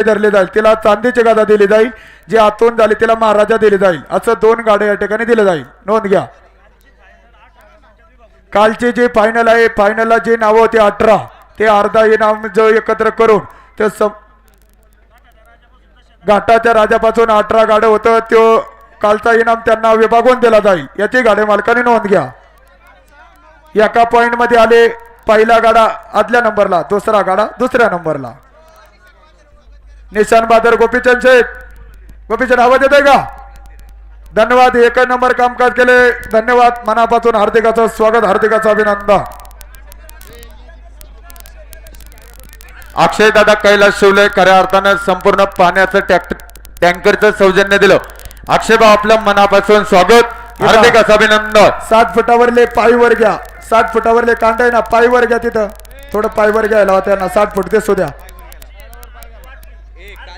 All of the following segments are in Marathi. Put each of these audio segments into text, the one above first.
धरले जाईल, तिला चांदीची गादा दिली जाईल, जे आतून झाले तिला महाराजा दिले जाईल, असं 2 गाड्या या ठिकाणी दिले जाईल, नोंद घ्या। कालची जी फायनल आहे, फायनलला जी नाव होती 18 ते अर्धा इनाम जो एकत्र करून ते घाटाच्या राजापासून 18 गाड्या होतं, तो कालचा इनाम त्यांना विभागून दिला जाईल, याची गाडी मालकाने नोंद घ्या। एका पॉइंट मध्ये आले, पहिला गाडा आदल्या नंबरला, दुसरा गाडा दुसऱ्या नंबरला। निशान बहादूर गोपीचंद शेठ, गोपीचंद आवाज येतोय का? धन्यवाद, 1 नंबर कामकाज केले, धन्यवाद, मनापासून हार्दिकाचं स्वागत, हार्दिकाचं अभिनंदन। अक्षय दादा कैलास शिवले खऱ्या अर्थानं संपूर्ण पाण्याचं टँकरचं सौजन्य दिलं। अक्षय भाऊ आपलं मनापासून स्वागत, हार्दिक अभिनंदन। 7 फुटावरले पायवर घ्या, 7 फुटावरले कांदा आहे ना, पायवर घ्या, तिथं थोडं पायवर घ्यायला त्यांना 60 फूट ते सुद्या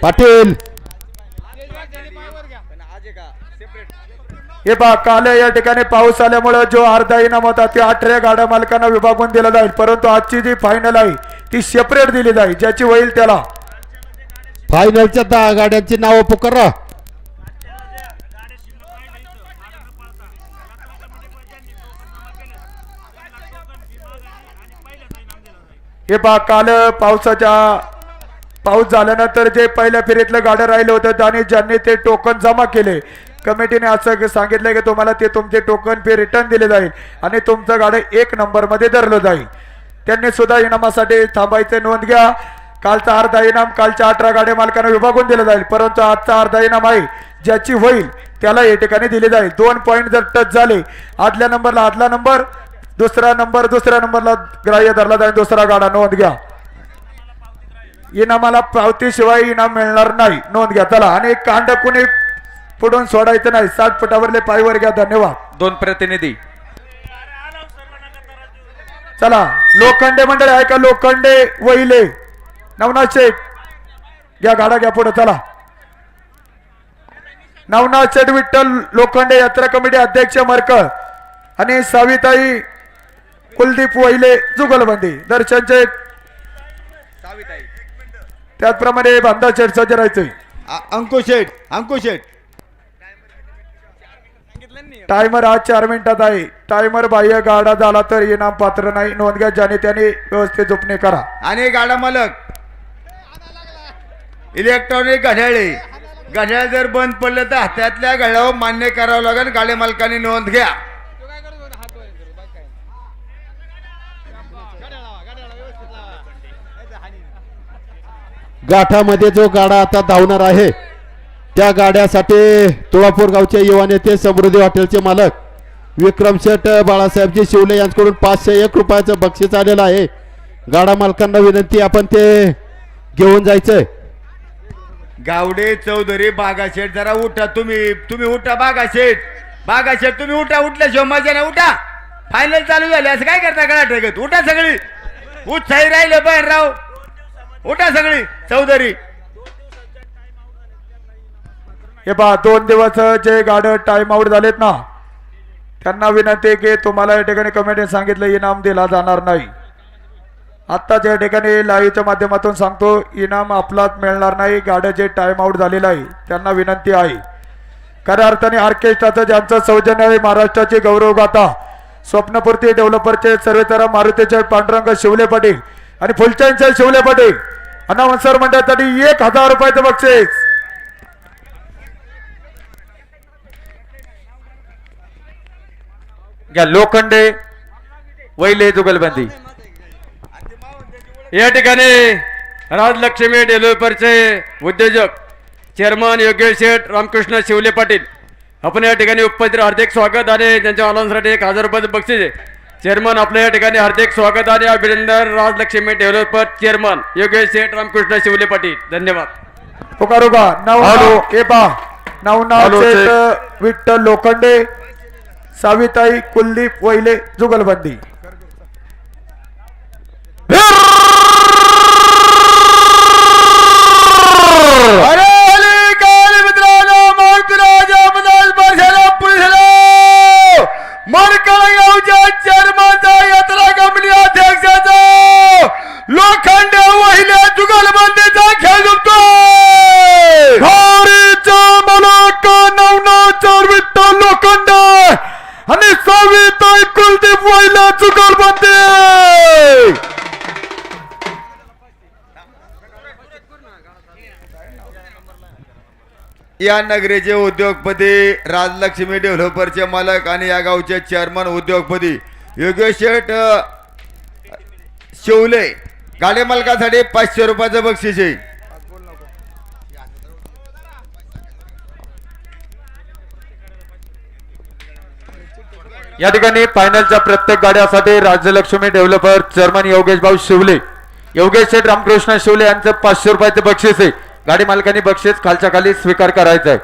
पाटील। हे पहा, काल या ठिकाणी पाऊस आल्यामुळे जो अर्धा इनाम होता ते 18 गाड्या मालकांना विभागून दिला जाईल, परंतु आजची जी फायनल आहे ती सेपरेट दिली जाईल, ज्याची होईल त्याला। फायनलच्या 10 गाड्यांची नावं पुकारा। हे पहा, काल पाऊस झाल्यानंतर जे पहिल्या फेरीतलं गाड्या राहिलं होतं आणि ज्यांनी ते टोकन जमा केले, कमिटीने असं सांगितलं की तुम्हाला ते तुमचे टोकन पे रिटर्न दिले जाईल आणि तुमचं गाडं 1 नंबर मध्ये धरलं जाईल, त्यांनी सुद्धा इनामासाठी थांबायचे, नोंद घ्या। कालचा अर्धा इनाम कालच्या 18 गाड्या मालकांना विभागून दिलं जाईल, परंतु आजचा अर्धा इनाम आहे ज्याची होईल त्याला या ठिकाणी दिले जाईल। 2 पॉइंट जर टच झाले, आदल्या नंबरला आदला नंबर, दुसऱ्या नंबरला ग्राह्य धरला जाईल दुसरा गाडा, नोंद घ्या। इनामाला पावतीशिवाय इनाम मिळणार नाही, नोंद घ्या। चला, आणि कांड कुणी पुढून सोडायचं नाही, 60 फुटावरले पायवर घ्या, धन्यवाद। 2 प्रतिनिधी, चला, लोखंडे मंडळ आहे का? लोखंडे वहिले, नवनाथ शेठ घ्या, गाडा घ्या पुढे, चला। नवनाथ शेठ विठ्ठल लोखंडे यात्रा कमिटी अध्यक्ष मरकळ आणि साविताई कुलदीप वहिले जुगलबंदी, दर्शन शेठ, त्याचप्रमाणे बांधा शेठ सजरायचे, अंकुश शेठ। टायमर आज 4 मिनिटात आहे, टायमर बाह्य गाडा झाला तर इनाम पात्र नाही, नोंद घ्या, ज्याने त्याने व्यवस्थित झोपणे करा। आणि गाडा मालक इलेक्ट्रॉनिक घड्याळ जर बंद पडलं तर हातातल्या घड्यावर मान्य करावं लागेल, गाडी मालकाने नोंद घ्या। गाठामध्ये जो गाडा आता धावणार आहे त्या गाड्यासाठी तुळापूर गावचे युवा नेते, समृद्धी हॉटेलचे मालक विक्रम शेठ बाळासाहेबजी शिवले यांच्याकडून 501 रुपयाचं बक्षीस आलेलं आहे। गाडा मालकांना विनंती, आपण ते घेऊन जायचंय। गावडे चौधरी बागाशेठ, जरा उठा, तुम्ही उठा, बागाशेठ तुम्ही उठा, उठल्याशिवाय मजा नाही, उठा। फायनल चालू झाली, असं काय करता गळा ठेकत? उठा सगळी, उत्साही राहिले बाहेर राव, उठा सगळी। चौधरी, हे पहा, 2 दिवस जे गाडं टाइम आउट झालेत ना, त्यांना विनंती की तुम्हाला या ठिकाणी कमिटीने सांगितलं इनाम दिला जाणार नाही। आत्ताच या ठिकाणी लाईव्हच्या माध्यमातून सांगतो, इनाम आपलाच मिळणार नाही, गाड्या जे टाइम आउट झालेलं आहे त्यांना विनंती आहे। खऱ्या अर्थाने ऑर्केस्ट्राचं ज्यांचं सौजन्य आहे, महाराष्ट्राची गौरवगाथा स्वप्नपूर्ती डेव्हलपरचे सर्वेतरा मारुतीचे पांडुरंग शिवले पाटील आणि फुलचंदचे शिवले पाटील अनावन्सर मंडळासाठी 1000 रुपयाचं बक्षीस। घ्या, लोखंडे वैले जुगलबंदी। या ठिकाणी राजलक्ष्मी डेव्हलपरचे उद्योजक चेअरमन योगेश शेठ रामकृष्ण शिवले पाटील, आपण या ठिकाणी उपस्थित हार्दिक स्वागत आणि त्यांच्या आनंदासाठी 1000 रुपयाचं बक्षीस आहे। चेअरमन आपल्या या ठिकाणी हार्दिक स्वागत आणि अभिनंदन, राजलक्ष्मी डेव्हलपर चेअरमन योगेश शेठ रामकृष्ण शिवले पाटील, धन्यवाद। पुकारू का? नवनाथ शेठ विठ्ठल लोखंडे, साविताई कुलदीप वहिले जुगलबंदी। लोखंडे वहिले जुगलबंदीचा खेळ जिंकतो। या नगरीचे उद्योगपती राजलक्ष्मी डेव्हलपरचे मालक आणि या गावचे चेअरमन उद्योगपती योगेश शेठ शिवले गाडी मालकासाठी 500 रुपयाचं बक्षीस आहे. या ठिकाणी फायनलच्या प्रत्येक गाड्यासाठी राज्यलक्ष्मी डेव्हलपर चेअरमन योगेश भाऊ शिवले योगेश शेठ रामकृष्ण शिवले यांचं 500 रुपयाचे बक्षीस आहे. गाडी मालकांनी बक्षीस खालच्या खाली स्वीकार करायचं आहे.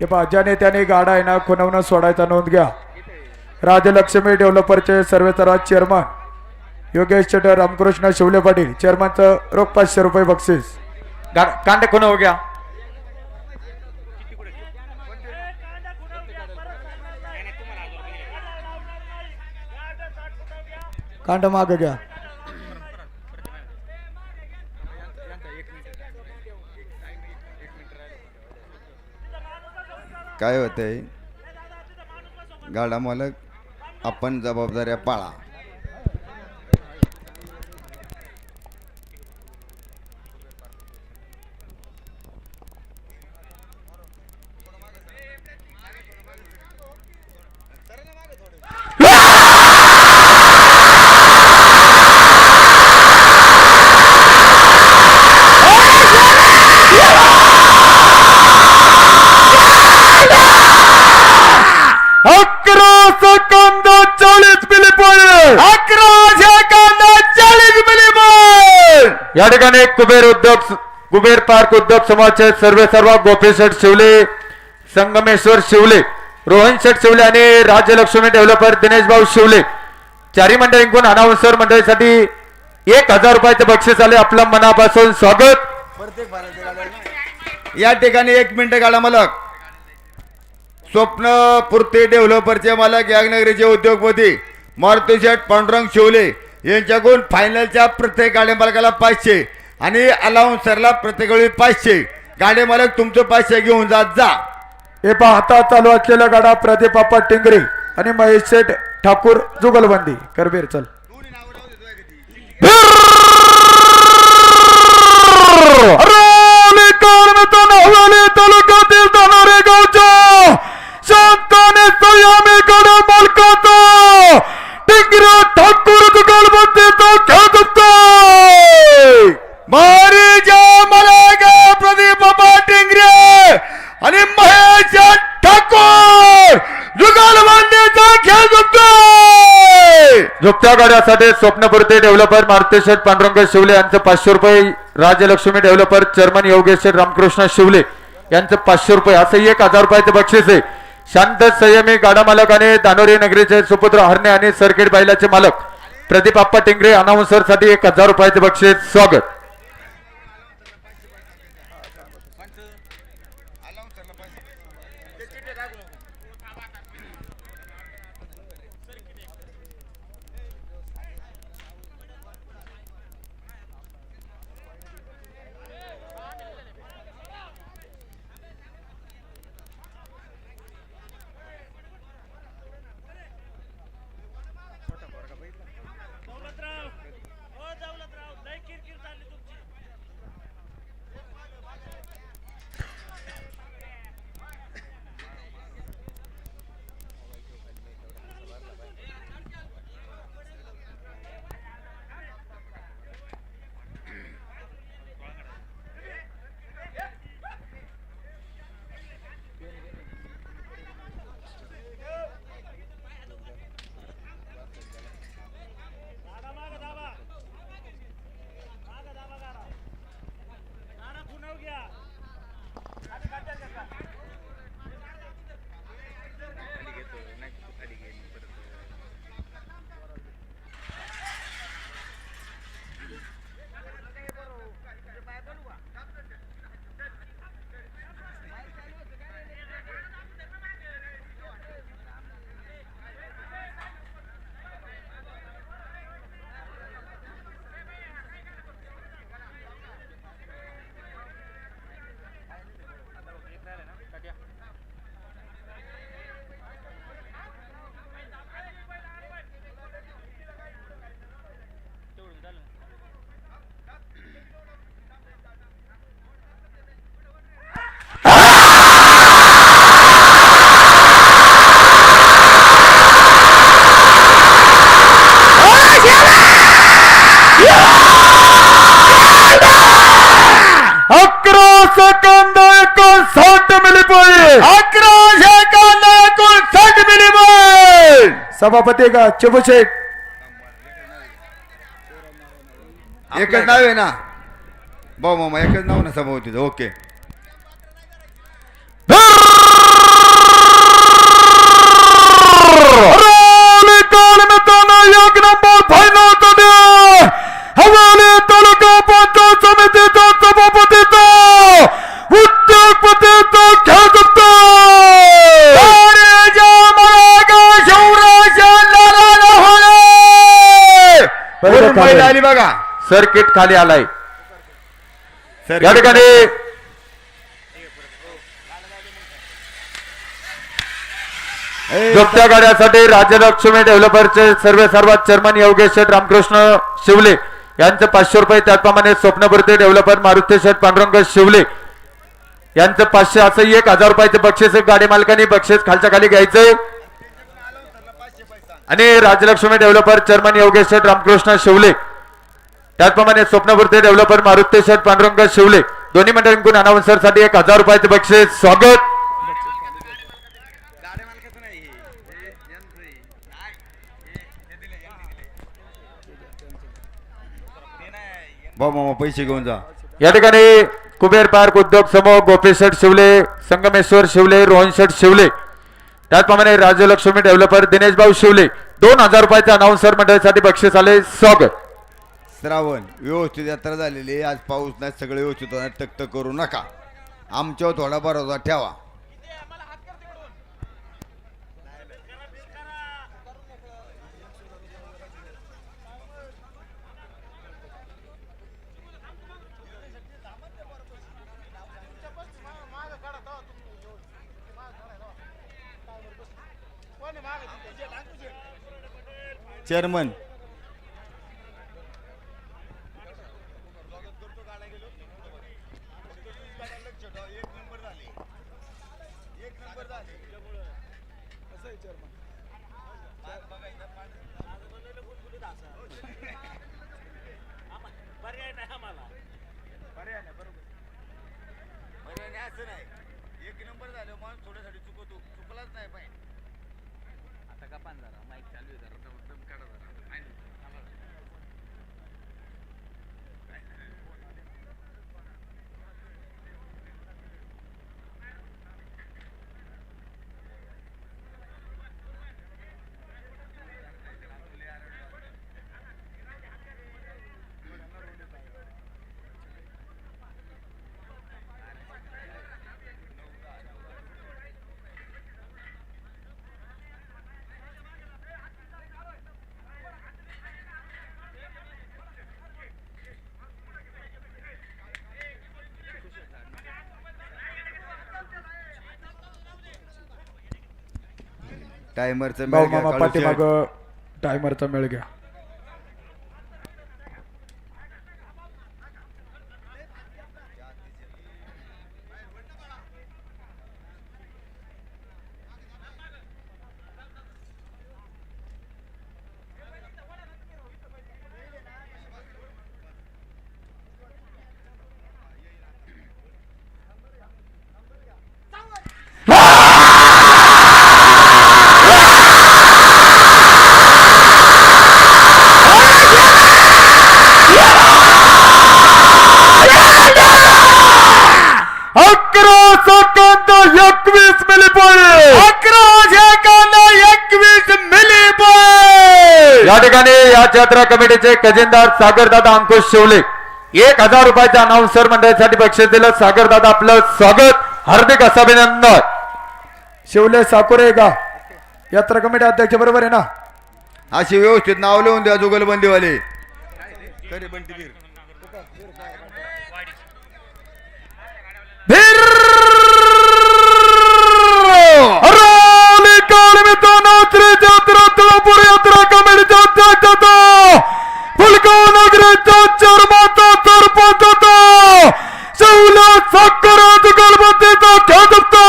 हे पहा ज्याने त्याने गाडा आहे ना खुणवणं सोडायचा नोंद घ्या. राजलक्ष्मी डेव्हलपरचे सर्वेसर्वा चेअरमन योगेश शेठ रामकृष्ण शिवले पाटील चेअरमनचं रोख 500 रुपये बक्षीस. कांडे खुना हो गया. कांड माग घ्या. काय होतंय गाडा मालक आपण जबाबदाऱ्या पाळा. या ठिकाणी कुबेर पार्क उद्योग समाजचे सर्वेसर्वा गोपी शेठ शिवले संगमेश्वर शिवले रोहन शेठ शिवले आणि राज्यलक्ष्मी डेव्हलपर दिनेश भाऊ शिवले चारी मंडळ जिंकून अनाउन्सर मंडळीसाठी 1000 रुपयाचे बक्षीस आले. आपलं मनापासून स्वागत. या ठिकाणी 1 मिनिट गाडा मालक स्वप्न पूर्ती डेव्हलपरचे मालक यागनगरीचे उद्योगपती मारुती शेठ पांडुरंग शिवले यांच्याकडून फायनलच्या प्रत्येक गाडी मालकाला 500 आणि अलाउन्सरला प्रत्येक वेळी 500. गाडी मालक तुमचं 500 घेऊन जात जा. हे पहा आता चालू असलेला गाडा प्रदीप बाप्पा टिंगरे आणि महेश शेठ ठाकूर जुगलबंदी करबीर. चल तालुक्यातील धानारे गावच्या शांताने संयमी गाडा मालकाचा टिंगरे ठाकूर जुगलबंदीचा खेळ असतोय. मारी जा मालक प्रदीप बाबा टिंगरे आणि महेश ठाकूर जुगलबंदीचा खेळ जिंकतोय. झुकत्या गाड्यासाठी स्वप्नपूर्ती डेव्हलपर मारुती शेठ पांडुरंग शिवले यांचं 500 रुपये. राज्यलक्ष्मी डेव्हलपर चेअरमन योगेश शेठ रामकृष्ण शिवले यांचं 500 रुपये असं 1000 रुपयाचं बक्षीस आहे. शांत संयमी गाडा मालक आणि दानोरी नगरीचे सुपुत्र हरणे आणि सर्किट बैलाचे मालक प्रदीप आप्पा टिंगरे अनाउन्सर साठी 1000 रुपयाचे बक्षीस. स्वागत. 1159 मिलीबल. सभापती का चिबुशेठ एकच नाव आहे ना भाऊ मामा, एकच नाव ना सभापतीचं. ओके. एक नंबर फायनल हवेली तालुका पंचायत समितीचा सभापतीचा उद्योगपतीचा खेळतो पहिला आली बघा. सर्किट खाली आलाय सर या ठिकाणी. जोपत्या गाड्यासाठी राज्यलक्ष्मी डेव्हलपरचे सर्वात चेअरमन योगेश शेठ रामकृष्ण शिवले यांचं 500 रुपये. त्याचप्रमाणे स्वप्नपूर्ती डेव्हलपर मारुती शेठ पांडुरंग शिवले यांचं 500 असं 1000 रुपयाचे बक्षीस गाडी मालकांनी बक्षीस खालच्या खाली घ्यायचंय. आणि राज्यलक्ष्मी डेव्हलपर चेअरमन योगेश शेठ रामकृष्ण शिवले त्याचप्रमाणे स्वप्नपूर्ती डेव्हलपर मारुती शेठ पांडुरंग शिवले दोन्ही मंडळींकडून अनाउन्सर साठी 1000 रुपयाचे बक्षीस. स्वागत. भाऊ मामा पैसे घेऊन जा. या ठिकाणी कुबेर पार्क उद्योग समूह गोपी शेठ शिवले, संगमेश्वर शिवले, रोहन शेठ शिवले त्याचप्रमाणे राज्यलक्ष्मी डेव्हलपर दिनेश भाऊ शिवले 2000 रुपयाचे अनाउन्सर मंडळीसाठी बक्षीस आले. स्वागत. श्रावण व्यवस्थित यात्रा झालेली. आज पाऊस नाही, सगळे व्यवस्थित होणार. टकटक करू नका. आमच्यावर थोडा भरोसा ठेवा. चेअरमन टायमरचं भाऊ मामा पाठीमाग टायमरचा मेळ घ्या. या ठिकाणी या यात्रा कमिटीचे खजिनदार सागरदादा अंकुश शिवले 1000 रुपयाच्या अनाउन्सर मंडळासाठी बक्षीस दिलं. सागरदादा आपलं स्वागत, हार्दिक असं अभिनंदन. शिवले साकुरे का यात्रा कमिटी अध्यक्ष बरोबर आहे ना? अशी व्यवस्थित नाव लिहून द्या जुगलबंदीवाले. यात्रा कमिटीच्या अध्यक्षता फुलगाव नगरीच्या चेअरमनचा सरपंच शिवले साखर जुगलबंदीचा खेळतो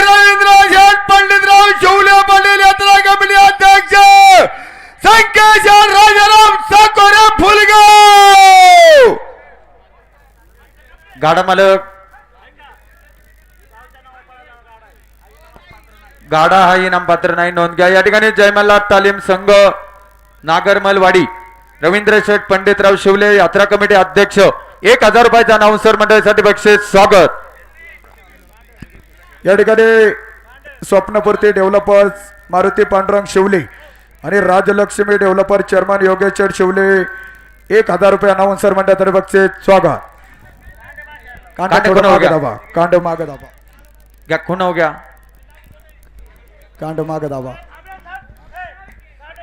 रवींद्र शेठ पंडितराव शिवले पाटील यात्रा कमिटी अध्यक्ष संकेश राजाराम साकोरे फुलगाव. गाडा मालक गाडा हा इनाम पात्र नाही, नोंद घ्या. या ठिकाणी जयमल्ला तालीम संघ नागरमलवाडी रवींद्र शेठ पंडितराव शिवले यात्रा कमिटी अध्यक्ष 1000 रुपयाचा अनाउन्सर मंडळासाठी बक्षीस स्वागत. या ठिकाणी स्वप्नपूर्ती डेव्हलपर्स मारुती पांडुरंग शिवले आणि राजलक्ष्मी डेव्हलपर चेअरमन योगेश शेठ शिवले 1000 रुपये अनाउन्सर मंडळातर्फे बक्षीस स्वागत. कांड कांड थोडं कोण हो मागे गया? दाबा, कांड मागे दाबा, घ्या खून हो गया. कांड मागे दाबा,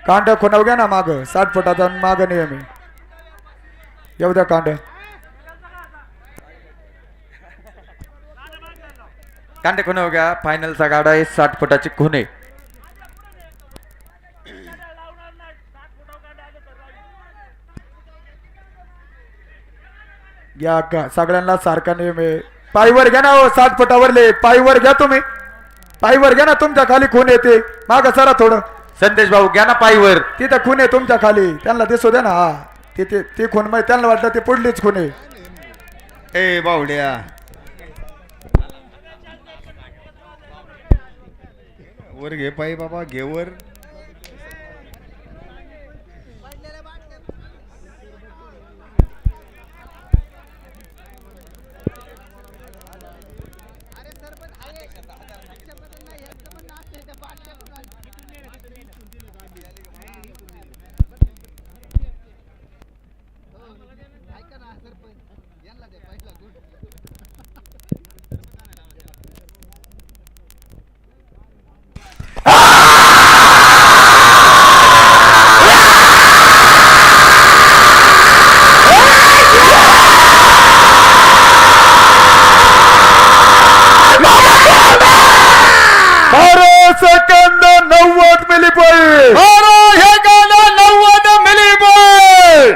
कांड खुणाव घ्या ना माग 60 फुटाचा माग नियम आहे. येऊ द्या कांड. कांडे खून हो गया. फायनलचा गाडा आहे 60 फुटाची खून आहे. या का सगळ्यांना सारखा नियम आहे. पायवर घ्या ना हो, 60 फुटावरले पायवर घ्या तुम्ही, पायवर घ्या ना. तुमच्या खाली खून येते, माग सरा थोडं. संदेश भाऊ घ्या ना पायवर. तिथं खून आहे तुमच्या खाली, त्यांना दिसू द्या ना. हा तिथे ती खून माहिती, त्यांना वाटलं ती पुढलीच खून आहे. ए बावड्या वर घे पायी बाबा, घे वर. Second 90 milli point. 90 मिली बॉल.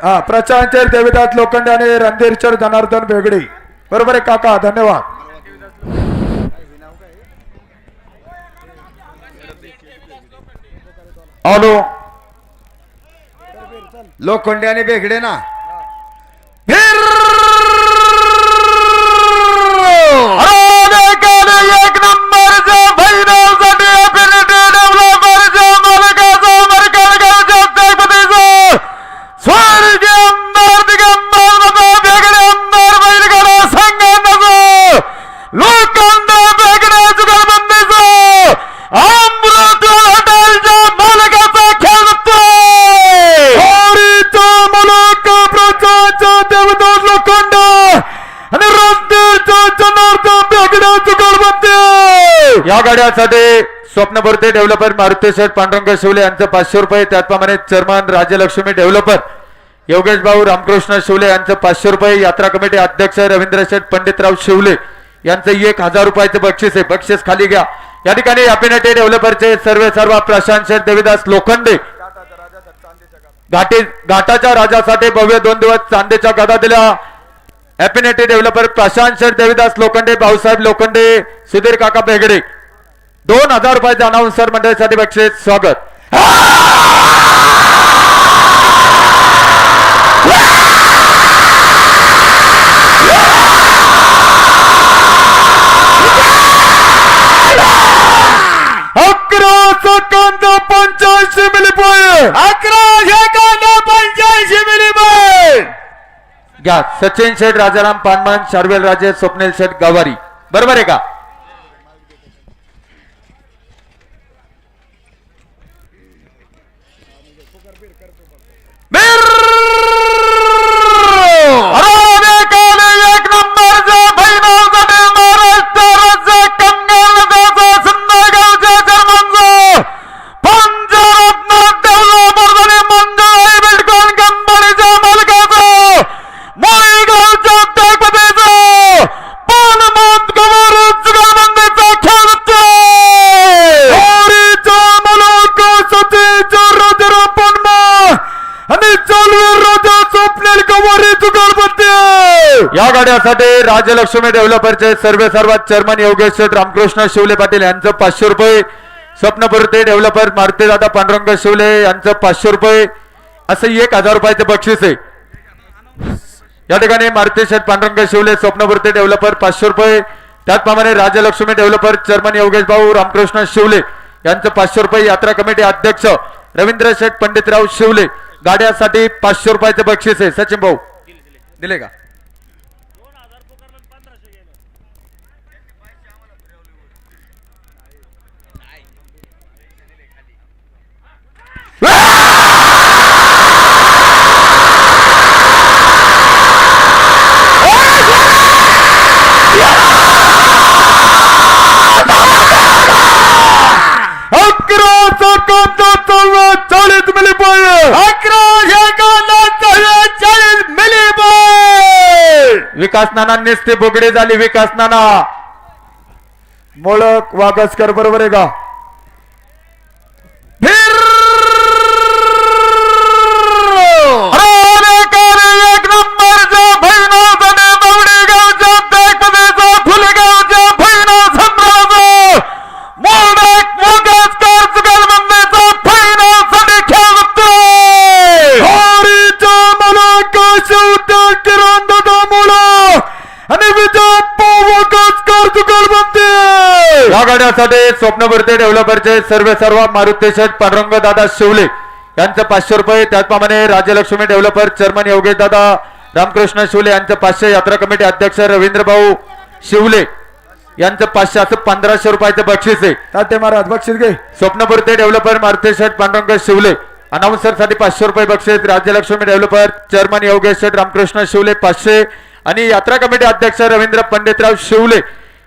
हा प्रचांचर देविदास लोखंडे आणि रणधीरचर जनार्दन बेगडे. बरोबर आहे काका, धन्यवाद. आलो लोखंडे आणि बेगडे ना. एक नंबरच्या फायनलसाठी अफिनिटी डेव्हलपरच्या मालकाचा मरकळगावच्या अध्यक्षपदीचा स्वर्गीय आमदार दिगंबर दादा बेगडे आमदार बैलगाडा संघटनाचा लोखंड बेगडे जुगलबंदीचा अमृत हॉटेलच्या मालकाचा खेळतोय. हरीचा मालक प्रचांचर देविदास लोखंडे आणि रणधीरचर जनार्दन बेगडे जुगलबंदी. या गाड्यासाठी स्वप्नपूर्ती डेव्हलपर मारुती शेठ पांडुरंग शिवले यांचं 500 रुपये. त्याचप्रमाणे चेअरमन राजलक्ष्मी डेव्हलपर योगेश भाऊ रामकृष्ण शिवले यांचं 500 रुपये. यात्रा कमिटी अध्यक्ष रवींद्र शेठ पंडितराव शिवले यांचं 1000 रुपयाचं बक्षीस आहे. बक्षीस खाली घ्या. या ठिकाणी अफिनिटी डेव्हलपरचे सर्व प्रशांत शेठ देविदास लोखंडे घाटाच्या राजासाठी भव्य 2 दिवस चांदीच्या गदा दिल्या. अफिनिटी डेव्हलपर प्रशांत शेठ देविदास लोखंडे, भाऊसाहेब लोखंडे, सुधीर काका बेगडे 2000 रुपयाच्या अनाउन्सर मंडळासाठी बक्षीस स्वागत. Second 85 milli point. 85 मिली बॉल. घ्या सचिन शेठ, राजाराम पानमान, शार्वेल राजे, स्वप्नील शेठ गवारी. बरोबर आहे का? एक नंबरचा फायनलसाठी महाराष्ट्र राज्य कंगाल नगरचा सिंधगावच्या चेअरमनचा पंचरत्न डेव्हलपर आणि मंगळाई बिल्डकॉन कंपनीच्या मालकाचा मोईगावच्या अध्यक्षपदीचा पानमंत गवार जुगलबंदीचा खेळतोय. हरीचा मालक सतीचा राजाराम पानमान आणि चालवीर राजा स्वप्नील गवारी जुगलबंदी. या गाड्यासाठी राजलक्ष्मी डेव्हलपरचे सर्व चेअरमन योगेश शेठ रामकृष्ण शिवले पाटील यांचं 500 रुपये. स्वप्नपूर्ती डेव्हलपर मारुतीदादा पांडुरंग शिवले यांचं 500 रुपये. असं 1000 रुपयाचं बक्षीस आहे. या ठिकाणी मारुती शेठ पांडुरंग शिवले स्वप्नपूर्ती डेव्हलपर 500 रुपये. त्याचप्रमाणे राजलक्ष्मी डेव्हलपर चेअरमन योगेश भाऊ रामकृष्ण शिवले यांचं 500 रुपये. यात्रा कमिटी अध्यक्ष रवींद्र शेठ पंडितराव शिवले गाड्यासाठी 500 रुपयाचे बक्षीस आहे. सचिन भाऊ दिले का? विकास नाना नेसते बोगडे झाली. विकास नाना मोळक वागसकर बरोबर आहे का? या गाड्यासाठी स्वप्नपूर्ती डेव्हलपरचे सर्व मारुती शेठ पांडुरंग दादा शिवले यांचं 500 रुपये. त्याचप्रमाणे राजलक्ष्मी डेव्हलपर चेअरमन योगेश दादा रामकृष्ण शिवले यांचं 500. यात्रा कमिटी अध्यक्ष रवींद्र भाऊ शिवले यांचं 500 असं 1500 रुपयाचं बक्षीस आहे. तात्या महाराज बक्षीस घे. स्वप्नपूर्ती डेव्हलपर मारुती शेठ पांडुरंग शिवले अनाउन्सर साठी 500 रुपये बक्षीस. राजलक्ष्मी डेव्हलपर चेअरमन योगेश शेठ रामकृष्ण शिवले 500 आणि यात्रा कमिटी अध्यक्ष रवींद्र पंडितराव शिवले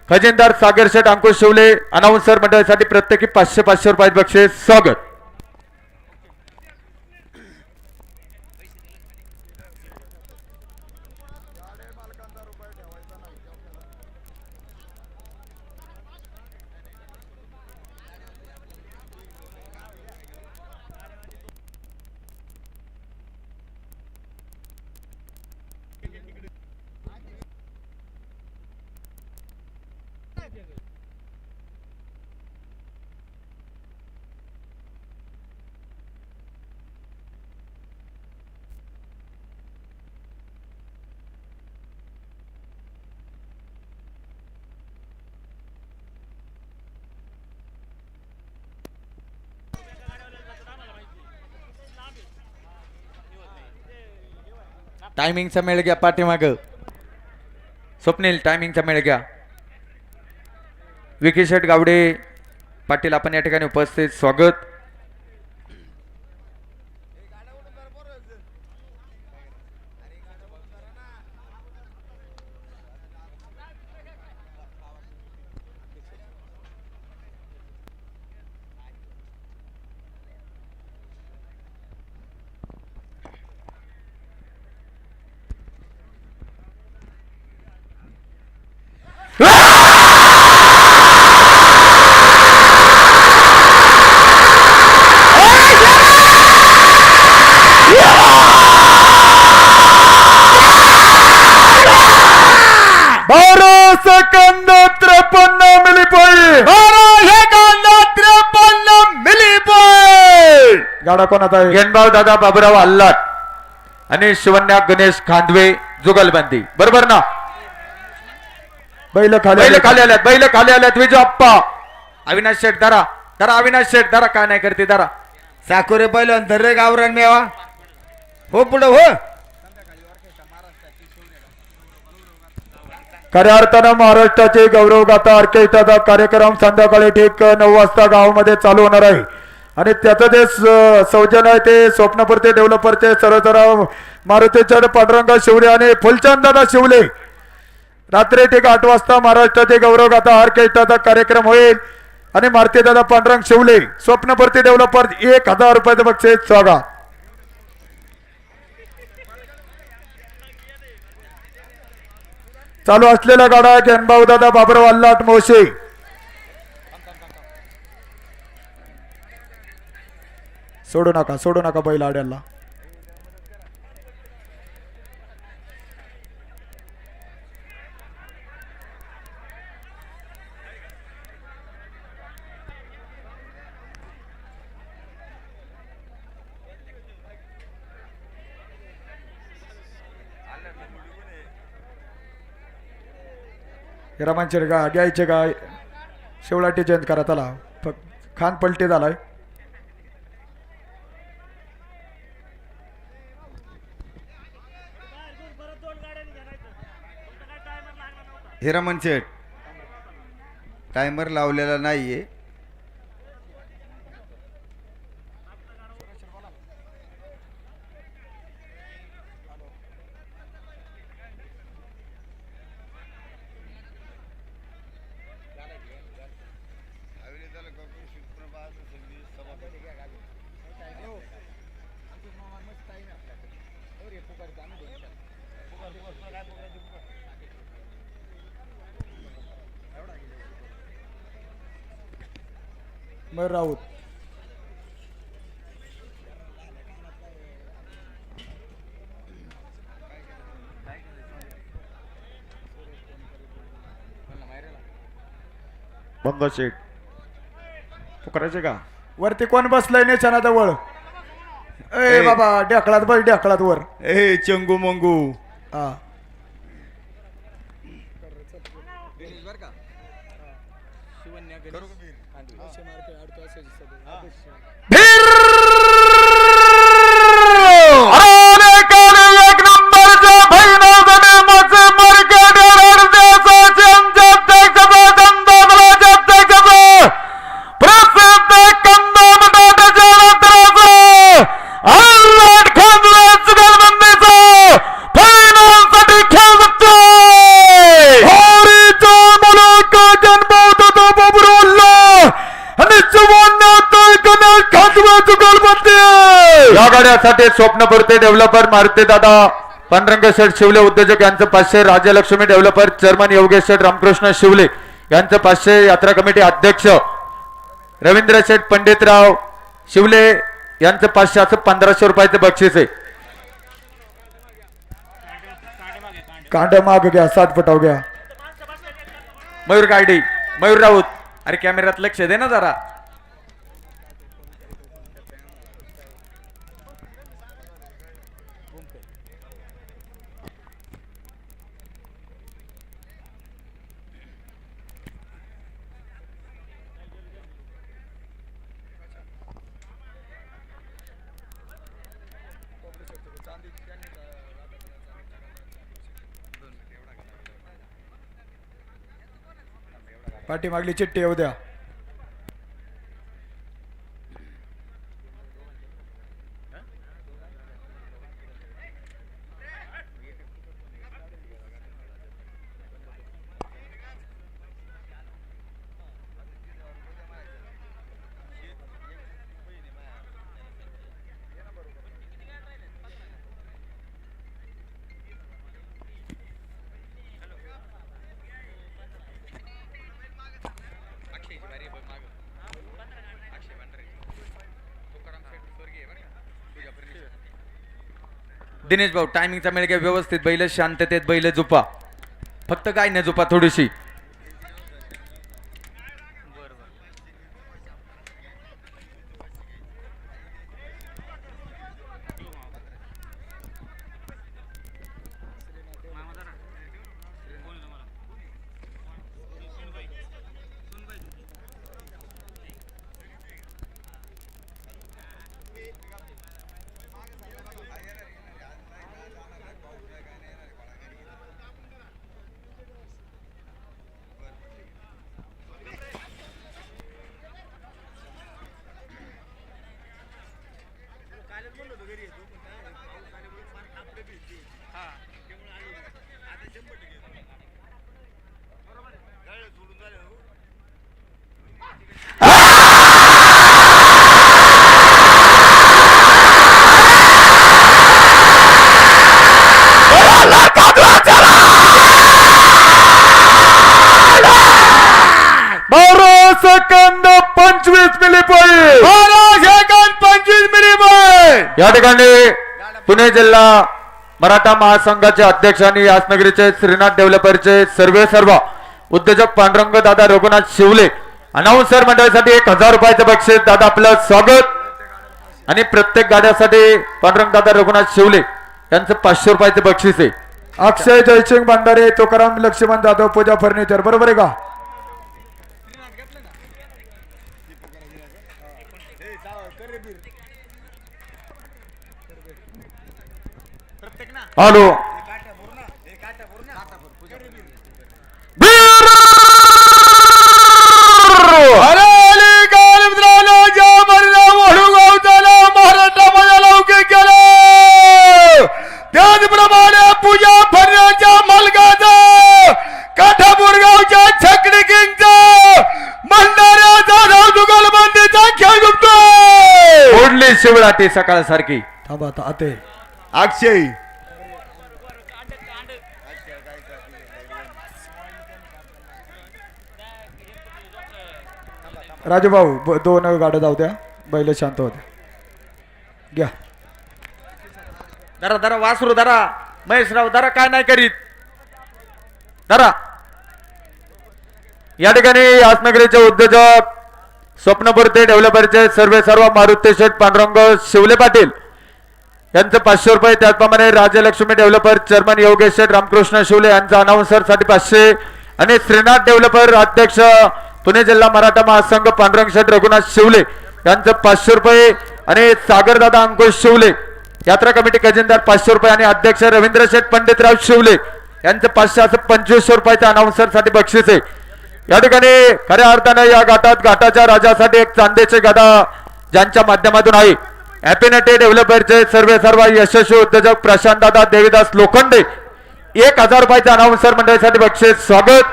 खजिनदार सागर शेठ अंकुश शिवले अनाउन्सर मंडळासाठी प्रत्येकी 500 रुपयाचे बक्षीस. स्वागत. टायमिंगचा मेळ घ्या पाठीमाग. स्वप्नील टायमिंगचा मेळ घ्या. विकी शेठ गावडे पाटील आपण या ठिकाणी उपस्थित. स्वागत. गाडा कोणाचा आहे? गेनभाव दादा बाबूराव अल्लाट आणि शिवन्या गणेश खांदवे जुगलबंदी. बरोबर ना? बैल खाली बैल खाली आल्यात. विजू अप्पा अविनाश शेठ धरा अविनाश शेठ धरा. काय नाही करते धरा. साकोरे पहिलं धर्रे गावरान मेवा हो पुढं हो. खऱ्या अर्थानं महाराष्ट्राचे गौरव गाथा ऑर्केस्ट्राचा कार्यक्रम संध्याकाळी ठीक 9 वाजता गावामध्ये चालू होणार आहे आणि त्याचं जे सौजन्य आहे ते स्वप्नपूर्ती डेव्हलपरचे सर्व मारुतीचंद पांडुरंग शिवले आणि फुलचंद दादा शिवले. रात्री ठीक 8 वाजता महाराष्ट्राचे गौरव गाथा ऑर्केस्ट्राचा कार्यक्रम होईल आणि मारुती दादा पांडुरंग शिवले स्वप्नपूर्ती डेव्हलपर 1000 रुपयाचं बक्षीस. स्वागत. चालू असलेला गाडा गेनभाऊ दादा बाबूराव अल्लाट मोशे. सोडू नका बैल आड्याला. हिरामांचे गा घ्यायचे गाय शेवलाटी चेंज करा त्याला फक्त खान पलटी झालाय. हिरामन शेठ टायमर लावलेला नाहीये. मयूर राऊत बंद शेट करायचे का? वरती कोण बसलंय नेच्याना जवळ? ए ए. बाबा ढेकळात बस ढेकळात वर. ए चंगू मंगू हा एक नंबरच्या भैरवगणे मचे मार्केट अर्ध्याचे अध्यक्ष प्रसिद्ध कंदम दादाच्या नंतराचं अल्लाट खानला चुगलबंदीचं फायनलसाठी खेळ बघतोय. हरीचा मुलगा जन्मवतो तो बाबुरावला आणि 54 कन्या खांदवा चुगलबंदी. या गाड्यासाठी स्वप्नपूर्ती डेव्हलपर मारुती दादा पांडुरंग शेठ शिवले उद्योजक यांचं 500, राजलक्ष्मी डेव्हलपर चेअरमन योगेश शेठ रामकृष्ण शिवले यांचं 500, यात्रा कमिटी अध्यक्ष रवींद्र शेठ पंडितराव शिवले यांचं 500 असं 1500 रुपयाचं बक्षीस आहे. कांड माग घ्या 7 फटाव घ्या. मयूर गाडी मयूर राऊत अरे कॅमेऱ्यात लक्ष दे ना जरा. पाठीमागली चिठ्ठी येऊ द्या. दिनेश भाऊ टायमिंगचा मेळ घ्या व्यवस्थित. बैल शांततेत बैल झुपा फक्त काय नाही झुपा थोडीशी. Second 25 milli point. 25 मिनिट. या ठिकाणी पुणे जिल्हा मराठा महासंघाचे अध्यक्ष आणि यासनगरीचे श्रीनाथ डेव्हलपरचे सर्व उद्योजक पांडुरंग दादा रघुनाथ शिवले अनाउन्सर मंडळासाठी 1000 रुपयाचं बक्षीस. दादा आपलं स्वागत. आणि प्रत्येक गाड्यासाठी पांडुरंग दादा रघुनाथ शिवले यांचं 500 रुपयाचं बक्षीस आहे. अक्षय जयसिंग भंडारे, तुकाराम लक्ष्मण जाधव, पूजा फर्निचर, बरोबर आहे का? हॅलो महाराष्ट्रामध्ये लौकिक केलं त्याचप्रमाणे पूजा फर्निचरच्या मालकाचं काठापूर गावच्या छकडी किंगचं भंडाऱ्या जाधव जुगलबंदीचा खेळ गुप्तोय ओढली शिवराटी सकाळ सारखी. थांबा आता आते अक्षय राजूभाऊ दोन गाड्या जाऊ द्या, बैल शांत होते. घ्या धरा धरा वासरू धरा, महेशराव धरा, काय नाही करीत धरा. या ठिकाणी यासनगरीचे उद्योजक स्वप्नपूर्ती डेव्हलपरचे सर्व मारुती शेठ पांडुरंग शिवले पाटील यांचं 500 रुपये. त्याचप्रमाणे राजलक्ष्मी डेव्हलपर चेअरमन योगेश शेठ रामकृष्ण शिवले यांचा अनाउन्सर साठी 500 आणि श्रीनाथ डेव्हलपर अध्यक्ष पुणे जिल्हा मराठा महासंघ पांडुरंग शेठ रघुनाथ शिवले यांचं 500 रुपये आणि सागरदादा अंकुश शिवले यात्रा कमिटी खजिनदार 500 रुपये आणि अध्यक्ष रवींद्र शेठ पंडितराव शिवले यांचं 500 असं 2500 रुपयाच्या अनाउन्सर साठी बक्षीस आहे. या ठिकाणी खऱ्या अर्थानं या घाटाच्या राजासाठी एक चांदीची गदा ज्यांच्या माध्यमातून आहे हॅपीनेटी डेव्हलपरचे सर्व यशस्वी उद्योजक प्रशांत दादा देवीदास लोखंडे 1000 रुपयाच्या अनाउन्सर मंडळासाठी बक्षीस. स्वागत.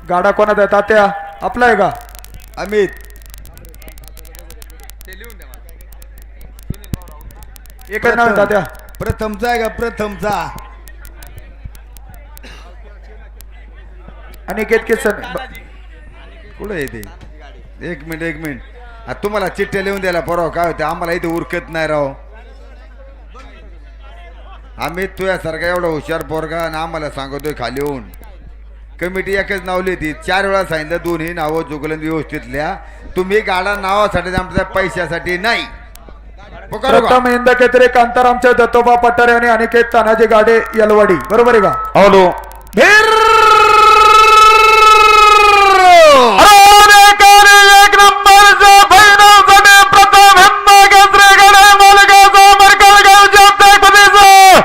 गाडा कोणाचा आहे? तात्या आपला आहे का? अमित एकच नाव आहे तात्या. प्रथमचा आहे का? प्रथमचा आणि केतकेसन कुठं येते? एक मिनिट आता तुम्हाला चिठ्ठ्या लिहून द्यायला परवा काय होते आम्हाला इथे उरकत नाही राव. आम्ही तुझ्यासारखा एवढा हुशार पोरगा आणि आम्हाला सांगतोय खाली येऊन कमिटी एकच नाव लिहिती 4 वेळा सांगितलं दोन्ही नावं जुगलन व्यवस्थित लिहा. तुम्ही गाडा नावासाठी आमच्या पैशासाठी नाही. पुकारू का? प्रथम इंद केतरे कांतारामचे दत्तोबा पठारे आणि अनिकेत तानाजी गाडे यलवाडी, बरोबर आहे का? हॅलो एक नंबरचा भैरवसाठी प्रथम हेंदा केसरे गडे मालकाचा मरकल गावच्या अध्यक्षपदीचं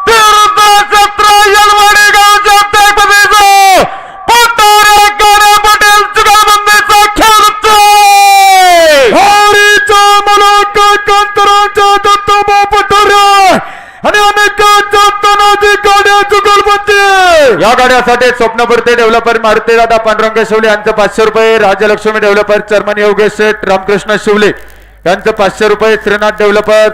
तीर्थक्षेत्र यलवाडी गावच्या अध्यक्षपदीचं पठारे गाडे पटेल जुगलबंदीचा खेळ होतोय. हरीचा मलक कांतारामचा दत्तोबा पठारे आणि अनिकेत तानाजी गाडे जुगलबंदी. या गाड्यासाठी स्वप्नपूर्ती डेव्हलपर मारुती दादा पांडुरंग शिवले यांचं 500 रुपये. राजलक्ष्मी डेव्हलपर चेअरमन योगेश शेठ रामकृष्ण शिवले यांचं 500 रुपये. श्रीनाथ डेव्हलपर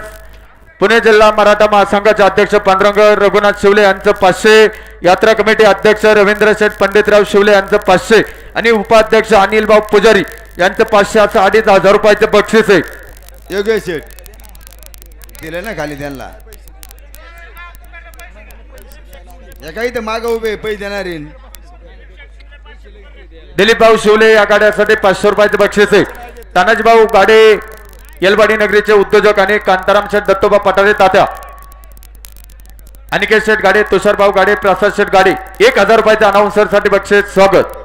पुणे जिल्हा मराठा महासंघाचे अध्यक्ष पांडुरंग रघुनाथ शिवले यांचं 500. यात्रा कमिटी अध्यक्ष रवींद्र शेठ पंडितराव शिवले यांचं 500 आणि उपाध्यक्ष अनिल भाऊ पुजारी यांचं 500 असं 2500 रुपयाचं बक्षीस आहे. योगेश शेठ दिलं ना खाली त्यांना काही तर माग उभे पैसे देणारे. दिलीप भाऊ शिवले या गाड्यासाठी 500 रुपयाचं बक्षीस आहे. तानाजी भाऊ गाडे येलवाडी नगरीचे उद्योजक आणि कांताराम शेठ दत्तोबा पठारे तात्या अनिकेत शेठ गाडे तुषार भाऊ गाडे प्रसाद शेठ गाडे 1000 रुपयाच्या अनाउन्सर साठी बक्षीस. स्वागत.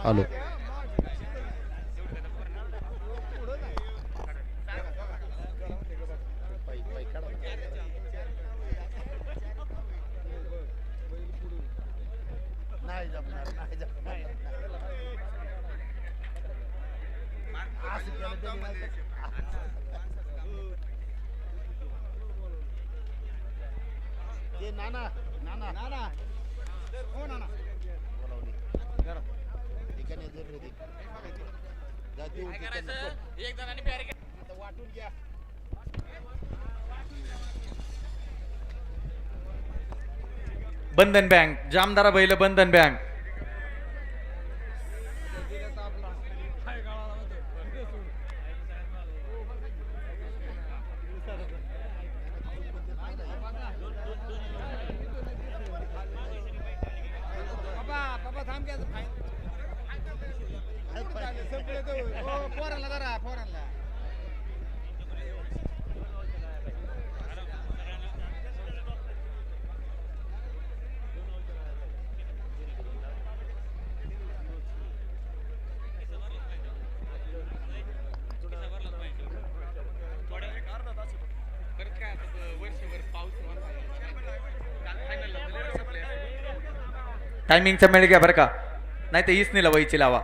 हॅलो बंधन बँक जामदारा बैल बंधन बँक टायमिंगचा मेळ घ्या बरं का, नाही तर इसनीला वहीची लावा.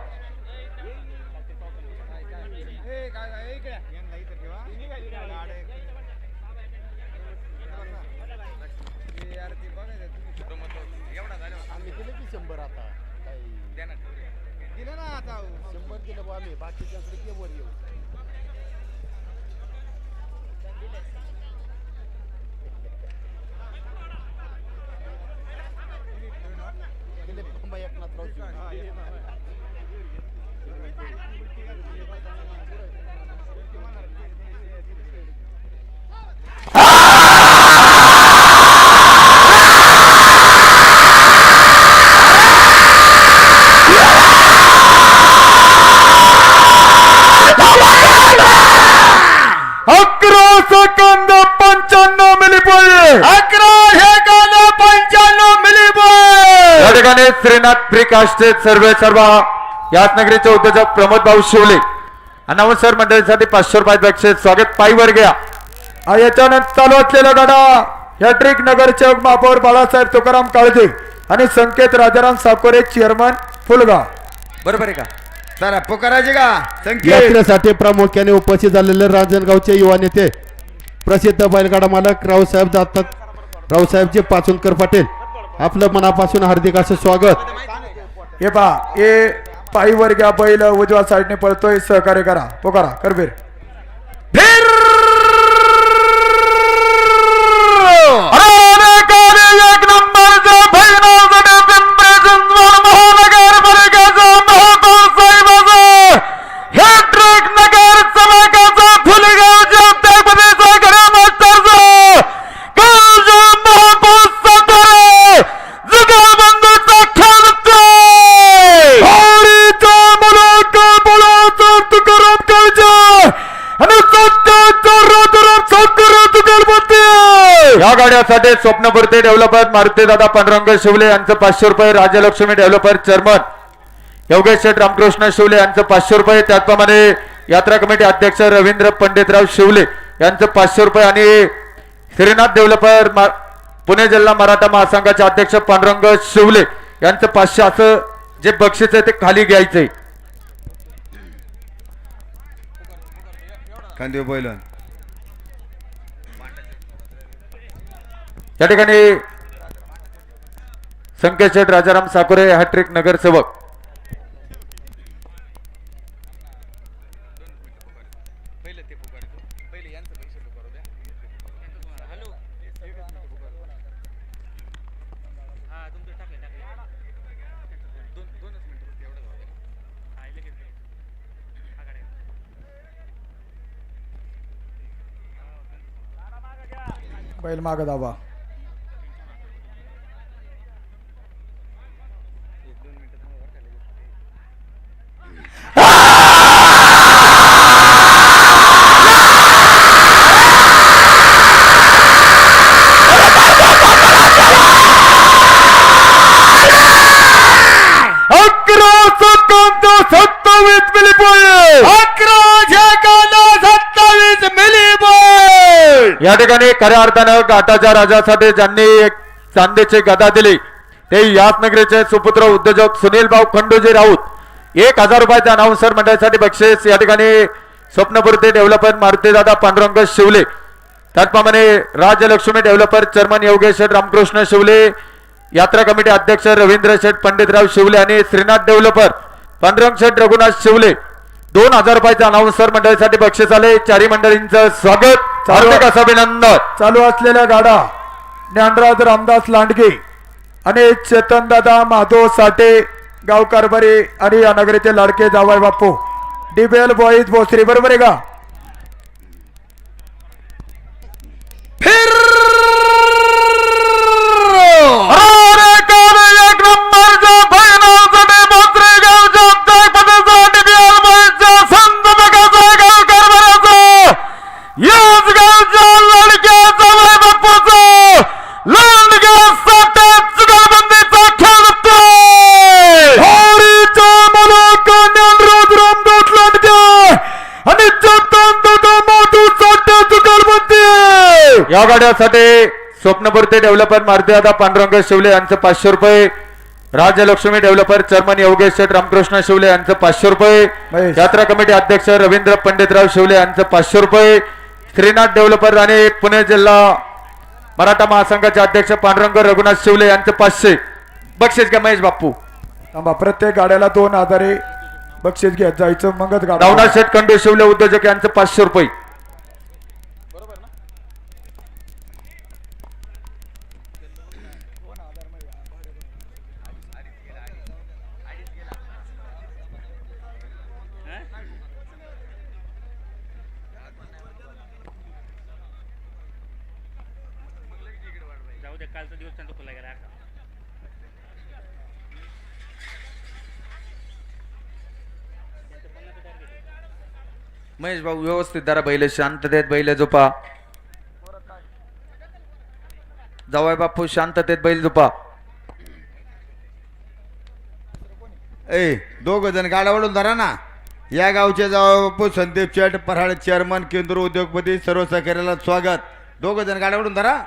Second 95 milli point. 11 मिली बॉल. या ठिकाणी श्रीनाथ प्रिकास्टे सर्व याच नगरीचे उद्योजक प्रमोद भाऊ शिवले अनाउन्सर मंडळीसाठी 500 रुपये बक्षीस. स्वागत पायीवर घ्या. याच्यानंतर चालू असलेला गाडा हॅट्रिक नगरचे महापौर बाळासाहेब तुकाराम काळजे आणि संकेत राजाराम साकोरे चेअरमन फुलगा. बरोबर आहे का? चला पुकाराचे का संकेत. यात्रेसाठी प्रामुख्याने उपस्थित झालेले रांजणगावचे युवा नेते प्रसिद्ध बैलगाडा मालक रावसाहेबजी पाचुनकर पाटील आपलं मनापासून हार्दिक असं स्वागत. हे पा हे पायीवर घ्या. बैल उजव्या साईडने पळतोय. सहकार्य करा. पोकारा करबीर. एक नंबरचा भैरवगड पिंपरी चिंचवड महानगरपालिकेचा महापौर साहेबाचा हॅट्रिक नगर समाजाचा फुलगावच्या अध्यक्षपदाचा घरामास्टरचा गावच्या महापौर सातारा जुगाबंदीचा खेळतोय. आवडीचा मुलाचा बोलाचा तुकाराम काळजे आणि सत्याचा राजाराम साकोरे तुकारपती. या गाड्यासाठी स्वप्नपूर्ती डेव्हलपर मारुती दादा पांडुरंग शिवले यांचं 500 रुपये. राजलक्ष्मी डेव्हलपर चेअरमन योगेश शेठ रामकृष्ण शिवले यांचं 500 रुपये. त्याचप्रमाणे यात्रा कमिटी अध्यक्ष रवींद्र पंडितराव शिवले यांचं 500 रुपये आणि श्रीनाथ डेव्हलपर पुणे जिल्हा मराठा महासंघाचे अध्यक्ष पांडुरंग शिवले यांचं 500 असं जे बक्षीस आहे ते खाली घ्यायचंय. खांदेव बैलन या ठिकाणी संकेत शेठ राजाराम साकोरे हॅट्रिक नगरसेवक. बैल माग दाबा. या ठिकाणी खऱ्या अर्थानं घाटाच्या राजासाठी ज्यांनी एक चांदीची गदा दिली ते याच नगरीचे सुपुत्र उद्योजक सुनील भाऊ खंडूजी राऊत. 1000 रुपयाच्या अनाउन्सर मंडळासाठी बक्षीस. या ठिकाणी स्वप्नपूर्ती डेव्हलपर मारुतीदादा पांडुरंग शिवले. त्याचप्रमाणे राजलक्ष्मी डेव्हलपर चेअरमन योगेश शेठ रामकृष्ण शिवले. यात्रा कमिटी अध्यक्ष रवींद्र शेठ पंडितराव शिवले आणि श्रीनाथ डेव्हलपर पांडुरंग शेठ रघुनाथ शिवले 2000 रुपयाच्या अनाउन्सर मंडळासाठी बक्षीस आले. चारी मंडळींचं स्वागत. हार्दिक असं अभिनंदन. चालू असलेल्या गाडा ज्ञानराज रामदास लांडगे आणि चेतन दादा माधव साठे गाव कारभारी आणि या नगरीचे लाडके जावाय बापू डीबीएल बॉईज भोसरी. बरोबर आहे का? एक नंबरचा भैरवगड या गाड्यासाठी स्वप्नपूर्ती डेव्हलपर मारुतीदादा पांडुरंग शिवले यांचं 500 रुपये. राजलक्ष्मी डेव्हलपर चेअरमन योगेश शेठ रामकृष्ण शिवले यांचं 500 रुपये. महेश. यात्रा कमिटी अध्यक्ष रवींद्र पंडितराव शिवले यांचं 500 रुपये. श्रीनाथ डेव्हलपर आणि पुणे जिल्हा मराठा महासंघाचे अध्यक्ष पांडुरंग रघुनाथ शिवले यांचं 500. बक्षीस घ्या महेश बाप्पू. थांबा, प्रत्येक गाड्याला 2 आधारे बक्षीस घेत जायचं, मगच गाडा. नवनाथ शेठ कंडू शिवले उद्योजक यांचं 500 रुपये. जाऊ दे, कालचा दिवस त्यांचा खुला गेला. महेश भाऊ व्यवस्थित जरा बैल शांततेत बैल झोपा. जावाय बापू शांततेत बैल झोपा. ए 2 जण गाड्या वळून धरा ना. या गावचे जावई बापू संदीप शेठ पराड चेअरमन केंद्र उद्योगपती सर्व सहकार्याला स्वागत. 2 जण गाड्या वळून धरा.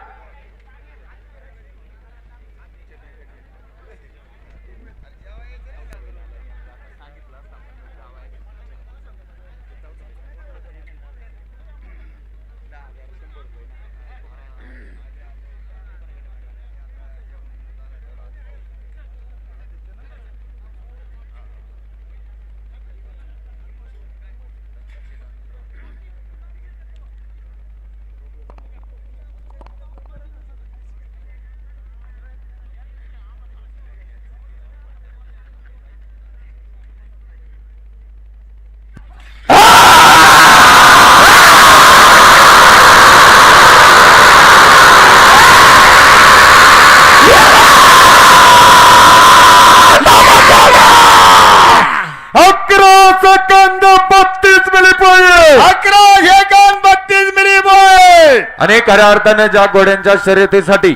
आणि खऱ्या अर्थाने ज्या घोड्यांच्या शर्यतीसाठी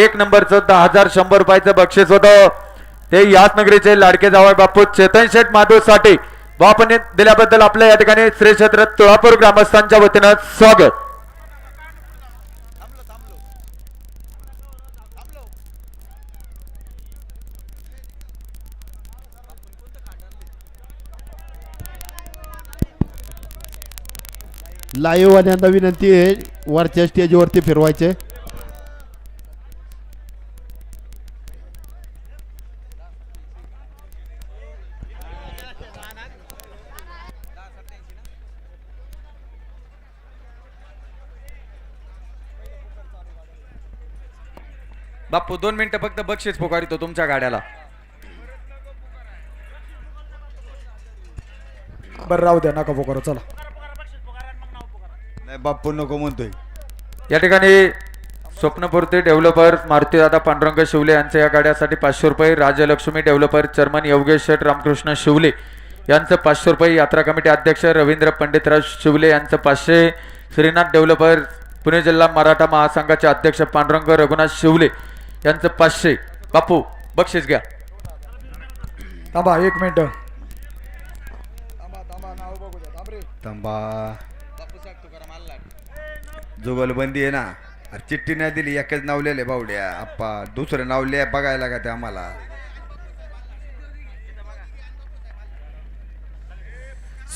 1 नंबरचं 10,100 रुपयाचं बक्षीस होतं ते याच नगरीचे लाडके जावई बापू चेतन शेठ माधव साठी बापाने दिल्याबद्दल आपल्या या ठिकाणी श्री क्षेत्र तुळापूर ग्रामस्थांच्या वतीनं स्वागत. लाईव्ह वाल्यांना विनंती आहे वरच्या स्टेजवरती फिरवायचे. बापू 2 मिनिटं फक्त बक्षीस पुकारितो तुमच्या गाड्याला. बरं राहू द्या, नका पोकरा. चला, नाही बापू नको म्हणतोय. या ठिकाणी स्वप्नपूर्ती डेव्हलपर मारुतीदादा पांडुरंग शिवले यांच्या या गाड्यासाठी 500 रुपये. राजलक्ष्मी डेव्हलपर चेअरमन योगेश शेठ रामकृष्ण शिवले यांचं 500 रुपये. यात्रा कमिटी अध्यक्ष रवींद्र पंडितराव शिवले यांचं 500. श्रीनाथ डेव्हलपर पुणे जिल्हा मराठा महासंघाचे अध्यक्ष पांडुरंग रघुनाथ शिवले यांचं 500. बापू बक्षीस घ्या. थांबा 1 मिनिट. तंबा जुगलबंदी आहे ना. अरे चिठ्ठी नाही दिली, एकच नाव लिहिले बावड्या आप्पा. दुसरं नाव लिहा बघायला का ते आम्हाला.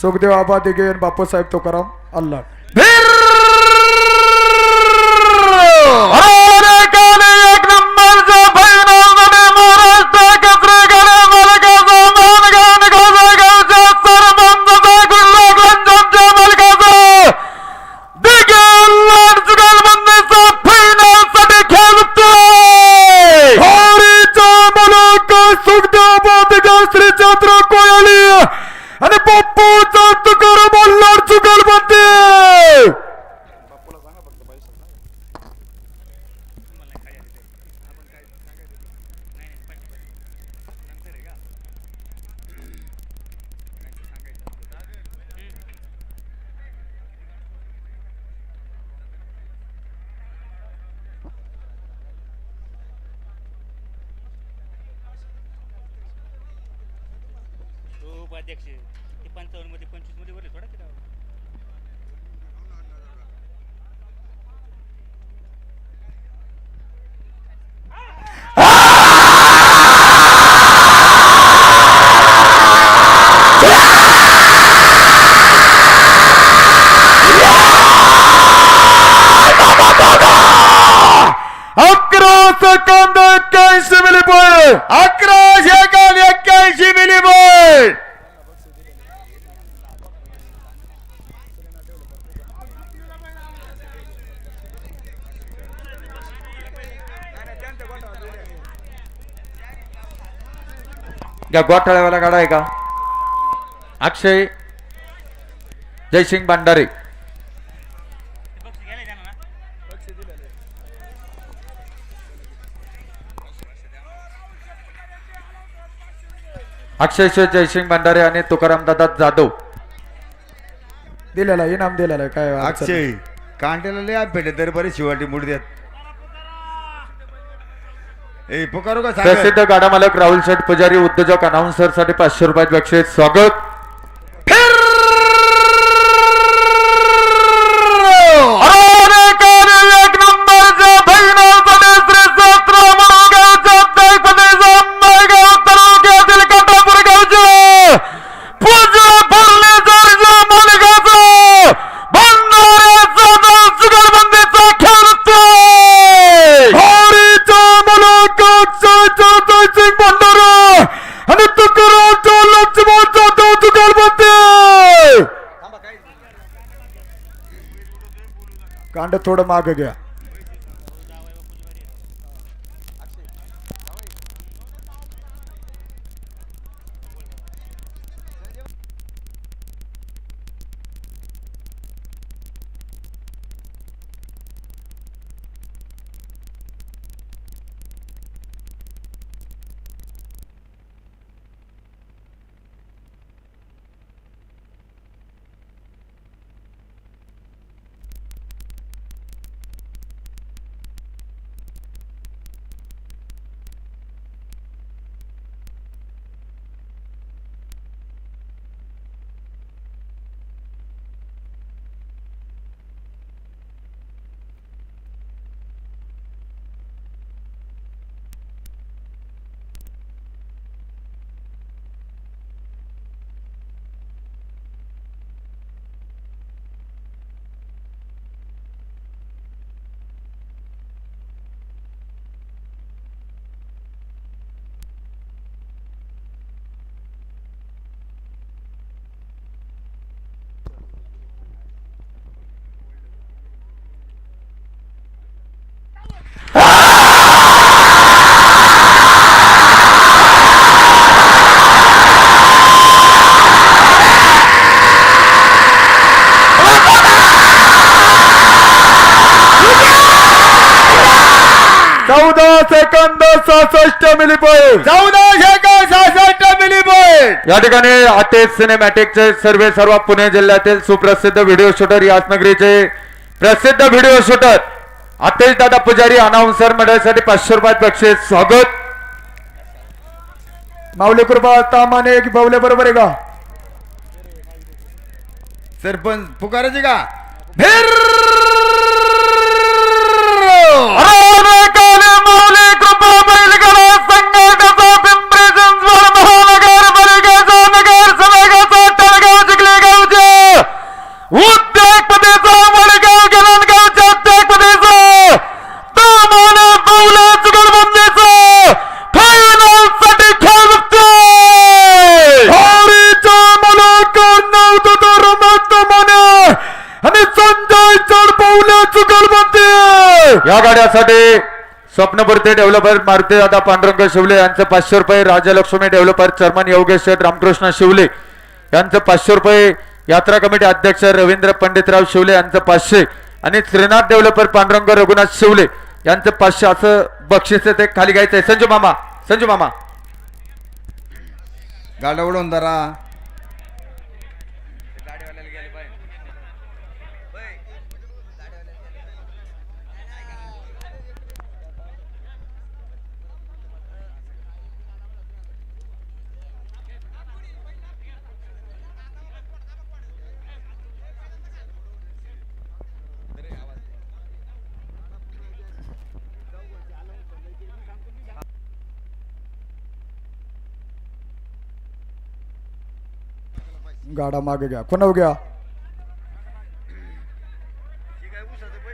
सुखदेव आबा दिघे, बापूसाहेब तुकाराम अल्लाह. आणि बाप्पूचा तुकाराम अल्लाह जुगलबंदी. उपाध्यक्ष ते 55 मध्ये 25 मध्ये भरले थोडा किती second 81 milli point. 11 second 81 milli point. या गोठाळ्यावाला गाडा आहे का? अक्षय जयसिंग भंडारे. बक्षीस घ्यायला जाणार ना. अक्षय जयसिंग भंडारे आणि तुकाराम दादा जाधव. दिलेला इनाम दिलेला आहे, काय अडचण नाही. अक्षय कांट्याला लय भेटे तरी बरे शिवाटी मुड द्यात. ए पुकारू का सागर? प्रसिद्ध गाडा मालक राहुल शेठ पुजारी उद्योजक अनाउन्सर साठी 500 रुपयाचे बक्षीस. स्वागत. एक नंबरच्या बहिणासाठी श्री शास्त्र मनोगावच्या अध्यक्षपदी अंबरगाव तालुक्यातील काटापूर गावचे पूज्य फर्निचरच्या मालकाचं भंडाऱ्याचा जुगलबंदीचा खेळतोय. हरीच्या मुलाखतचा जयसिंग भंडारा आणि तुकारामच्या लक्ष्मणचा तो जुगलबंदी. कांड थोडं माग घ्या. Second 66 milli point. 14 second 66 milli point. या ठिकाणी आतेज सिनेमॅटिकचे सर्व पुणे जिल्ह्यातील सुप्रसिद्ध व्हिडिओ शूटर याचनगरीचे प्रसिद्ध व्हिडिओ शूटर आतेज दादा पुजारी अनाउन्सर मंडळासाठी 500 रुपयाचे बक्षीस. स्वागत. माऊली कृपा तामाने की बावले बरोबर आहे का? सरपंच पुकारायची का? माऊली कृपा बैलगाडा संघटनाचा पिंपरी चिंचवड महानगरपालिकेचा नगरसेवकाचा तळगाव चिखली गावचे उद्योगपतीचा वडगाव गलनगावच्या उद्योगपतीचा तामाने पावले जुगलबंदीचा फायनल साठी खेळतोय. हरीच्या मुलाखत नव्हतं रमेश तामाने आणि संजय चढपावले जुगलबंदी. या गाड्यासाठी स्वप्नपूर्ती डेव्हलपर मारुती दादा पांडुरंग शिवले यांचं 500 रुपये. राजलक्ष्मी डेव्हलपर चेअरमन योगेश शेठ रामकृष्ण शिवले यांचं 500 रुपये. यात्रा कमिटी अध्यक्ष रवींद्र पंडितराव शिवले यांचं 500 आणि श्रीनाथ डेव्हलपर पांडुरंग रघुनाथ शिवले यांचं 500 असं बक्षीस ते खाली घ्यायचंय. संजू मामा गाडा उडवून धरा. गाडा मागे घ्या. कोणाव घ्या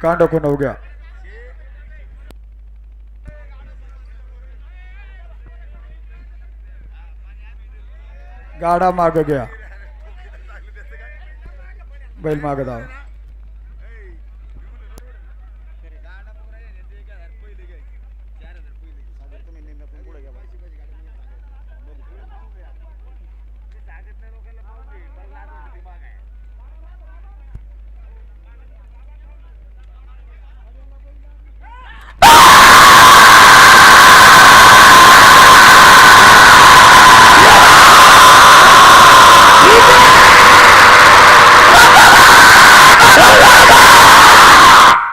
कांड कोणाव घ्या. गाडा माग घ्या, बैल माग धाव.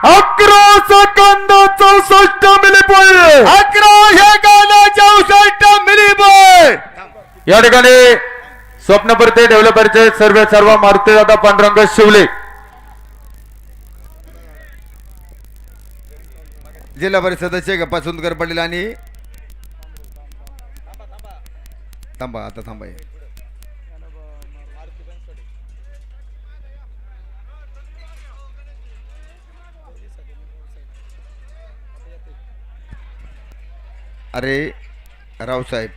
अकरा सेकंद 64 मिली पॉईंट. 11 मिली बॉय. या ठिकाणी स्वप्नपूर्ती डेव्हलपरचे सर्व मारुती दादा पांडुरंग शिवले. जिल्हा परिषद सदस्य गप्पा सुंदर पडलेला आणि थांबा आता थांबा. अरे रावसाहेब,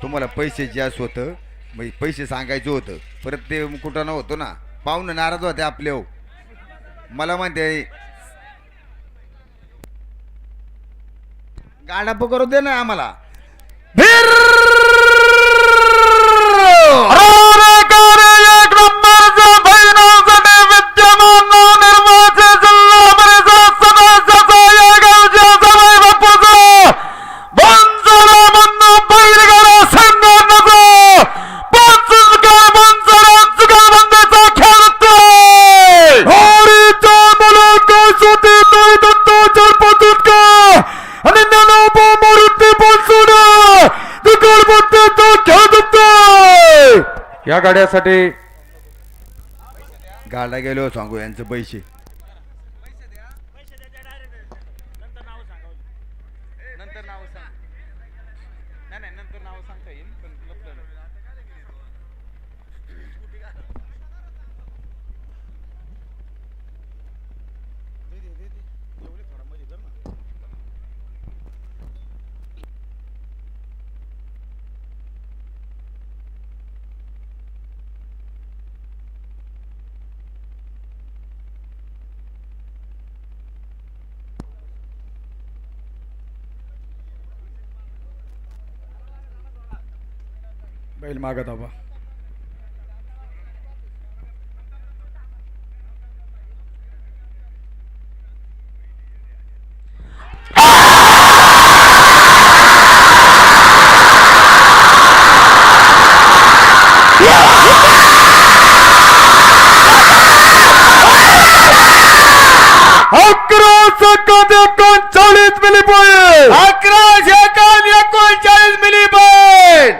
तुम्हाला पैसे जास्त होतं, म्हणजे पैसे सांगायचं होतं, परत ते कुठं होतो ना, पाहुणे नाराज होते आपले. हो मला म्हणते गाडा करू दे ना आम्हाला. या गाड्यासाठी गाडा गेलो सांगू यांचे पैसे. बैल माग धावा.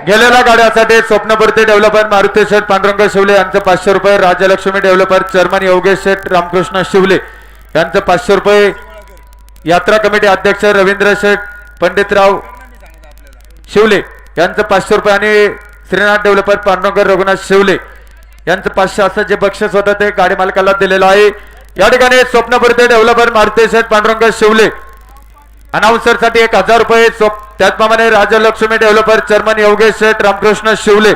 गेलेल्या गाड्यासाठी स्वप्नपूर्ती डेव्हलपर मारुती शेठ पांडुरंग शिवले यांचं 500 रुपये. राजलक्ष्मी डेव्हलपर चेअरमन योगेश शेठ रामकृष्ण शिवले यांचं 500 रुपये. यात्रा कमिटी अध्यक्ष रवींद्र शेठ पंडितराव शिवले यांचं 500 रुपये आणि श्रीनाथ डेव्हलपर पांडुरंग रघुनाथ शिवले यांचं 500 असं जे बक्षीस होतं ते गाडी मालकाला दिलेलं आहे. या ठिकाणी स्वप्नपूर्ती डेव्हलपर मारुती शेठ पांडुरंग शिवले अनाउन्सर साठी 1000 रुपये. त्याचप्रमाणे राजलक्ष्मी डेव्हलपर चेअरमन योगेश शेठ रामकृष्ण शिवले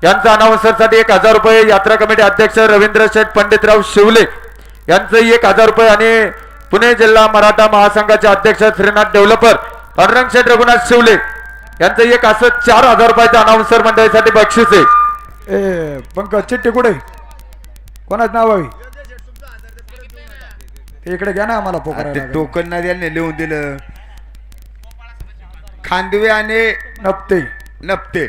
यांचा अनाउन्सर साठी 1000 रुपये. यात्रा कमिटी अध्यक्ष रवींद्र शेठ पंडितराव शिवले यांचंही 1000 रुपये आणि पुणे जिल्हा मराठा महासंघाचे अध्यक्ष श्रीनाथ डेव्हलपर पांडुरंग शेठ रघुनाथ शिवले यांचं एक असं 4000 रुपयाचं अनाउन्सर मंडळीसाठी बक्षीस आहे. ए पंकज चिठ्ठी कुठे, कोणाच नाव आहे इकडे घ्या ना आम्हाला ते पोकरा. टोकन ना द्यायला लिहून दिलं. खांदवे आणि नपते नपते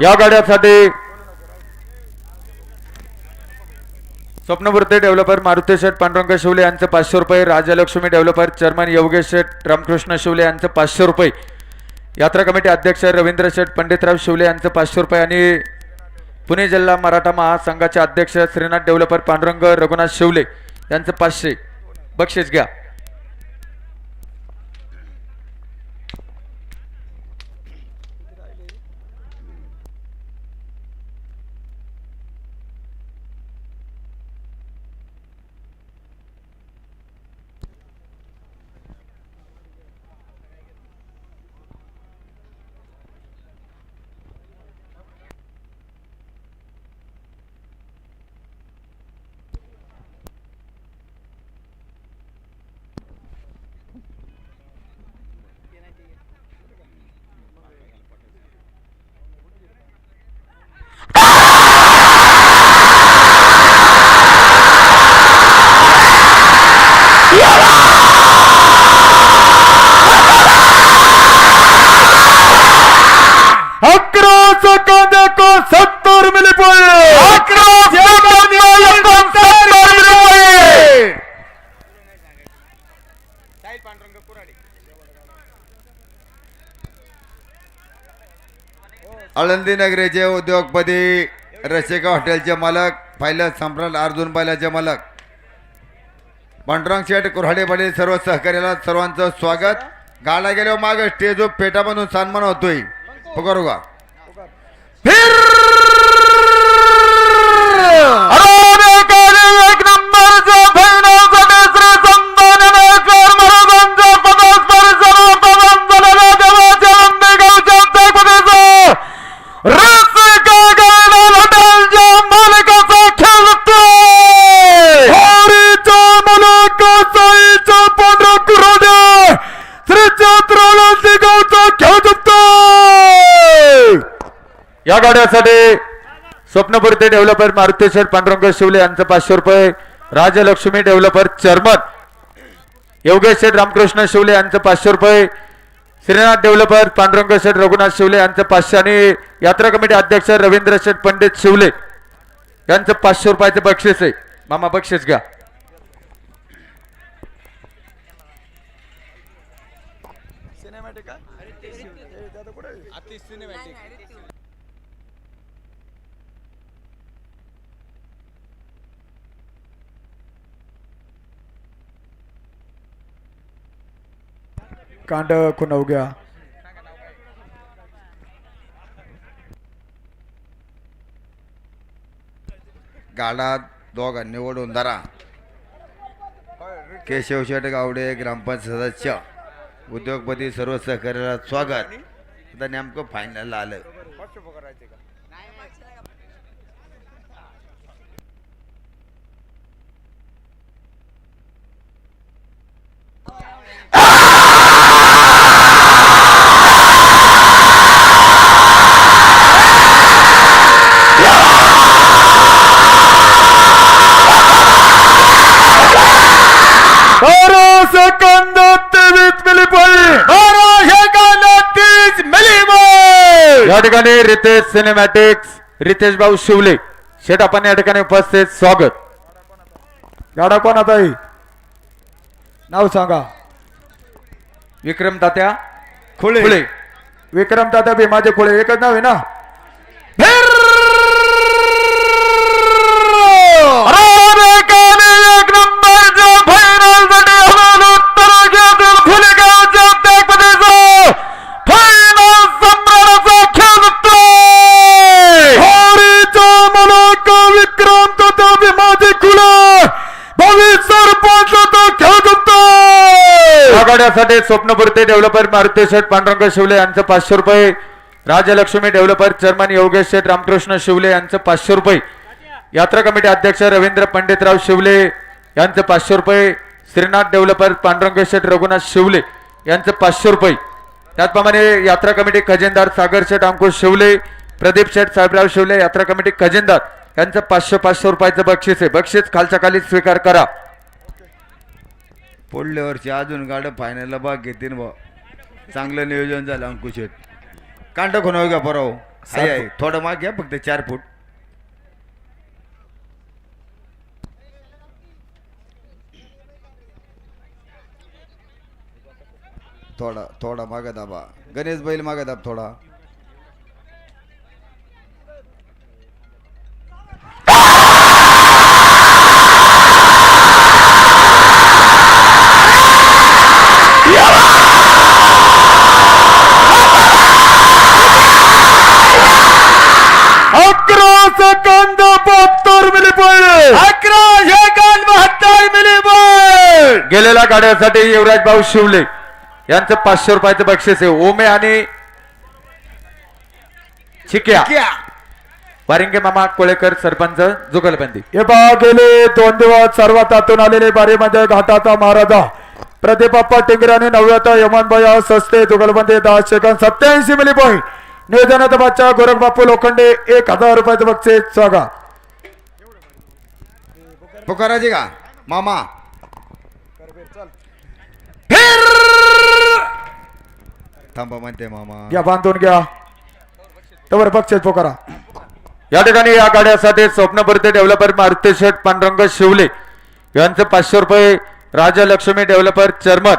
या गाड्यासाठी स्वप्नपूर्ती डेव्हलपर मारुती शेठ पांडुरंग शिवले यांचं 500 रुपये. राजलक्ष्मी डेव्हलपर चेअरमन योगेश शेठ रामकृष्ण शिवले यांचं 500 रुपये. यात्रा कमिटी अध्यक्ष रवींद्र शेठ पंडितराव शिवले यांचं 500 रुपये आणि पुणे जिल्हा मराठा महासंघाचे अध्यक्ष श्रीनाथ डेव्हलपर पांडुरंग रघुनाथ शिवले यांचं 500 बक्षीस घ्या. आळंदी नगरीचे उद्योगपती रसिका हॉटेलचे मालक पायलट सम्राट अर्जुन बैलाचे मालक पांडुरंग शेठ कुऱ्हाडे पाटील सर्व सहकार्याला सर्वांचं स्वागत. गाडा गेल्यावर मागे स्टेज पेटा बनवून सन्मान होतोय. पकरूगा या गाड्यासाठी स्वप्नपूर्ती डेव्हलपर मारुती शेठ पांडुरंग शिवले यांचं 500 रुपये. राजलक्ष्मी डेव्हलपर चेअरमन योगेश शेठ रामकृष्ण शिवले यांचं 500 रुपये. श्रीनाथ डेव्हलपर पांडुरंग शेठ रघुनाथ शिवले यांचं 500 आणि यात्रा कमिटी अध्यक्ष रवींद्र शेठ पंडित शिवले यांचं 500 रुपयाचे बक्षीस आहे. मामा बक्षीस घ्या. कांड खुनवग्या गाडा दोघांनी ओढून धरा. केशव शेठ गावडे ग्रामपंचायत सदस्य उद्योगपती सर्व सहकार्याला स्वागत. आता नेमकं फायनल आलं. या ठिकाणी रितेश सिनेमॅटिक्स रितेश भाऊ शिवले शेठ आपण या ठिकाणी उपस्थित. स्वागत. गाडा कोणाचा आहे नाव सांगा. विक्रम तात्या खुळे खुळे. विक्रम दादा भीमाचे खुळे एकच नाव आहे ना. गाड्यासाठी स्वप्नपूर्ती डेव्हलपर मारुती शेठ पांडुरंग शिवले यांचं 500 रुपये. राजलक्ष्मी डेव्हलपर चेअरमन योगेश शेठ रामकृष्ण शिवले यांचं 500 रुपये. यात्रा कमिटी अध्यक्ष रवींद्र पंडितराव शिवले यांचं 500 रुपये. श्रीनाथ डेव्हलपर पांडुरंग शेठ रघुनाथ शिवले यांचं 500 रुपये. त्याचप्रमाणे यात्रा कमिटी खजिनदार सागर शेठ अंकुश शिवले प्रदीप शेठ साहेबराव शिवले यात्रा कमिटी खजिनदार यांचं 500 रुपयाचं बक्षीस आहे. बक्षीस खालच्या खाली स्वीकार करा. पुढल्या वर्षी अजून गाडं फायनलला भाग घेतील बा. चांगलं नियोजन झालं अंकुशेट. कांटा कोण का बरं आहे थोडं माग घ्या फक्त 4 फूट. थोडा मागा दाबा. गणेश बैल मागा दाब थोडा. गेलेल्या गाड्यासाठी युवराज भाऊ शिवले यांचं 500 रुपयाचं बक्षीस आहे. ओमे आणि चिक्या वारिंगे मामा कोळेकर सरपंच जुगलबंदी. हे पहा गेले 2 दिवस सर्वात आतून आलेले बारीमध्ये घाटाचा महाराजा प्रदीपाप्पा टिंगरे आणि नव्याचा यमनभाई सस्ते जुगलबंदी 10 सेकंद 87 मिली पॉईंट नियोजनात बच्चा गोरख बापू लोखंडे 1000 रुपयाचं बक्षीस. स्वागत. पुकाराजी का मामा थांबा म्हणते मामा. घ्या बांधून घ्या तवर बक्षीस पोकारा. या ठिकाणी या गाड्यासाठी स्वप्नपूर्ती डेव्हलपर मारुती शेठ पांडुरंग शिवले यांचं 500 रुपये. राजा लक्ष्मी डेव्हलपर चेअरमन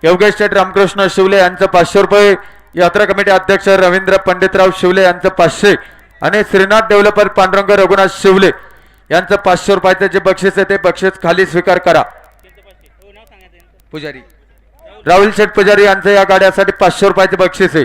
योगेश शेठ रामकृष्ण शिवले यांचं 500 रुपये. यात्रा कमिटी अध्यक्ष रवींद्र पंडितराव शिवले यांचं 500 आणि श्रीनाथ डेव्हलपर पांडुरंग रघुनाथ शिवले यांचं 500 रुपयाचं जे बक्षीस आहे ते बक्षीस खाली स्वीकार करा. पुजारी राहुल शेठ पुजारी यांचं या गाड्यासाठी 500 रुपयाचं बक्षीस आहे.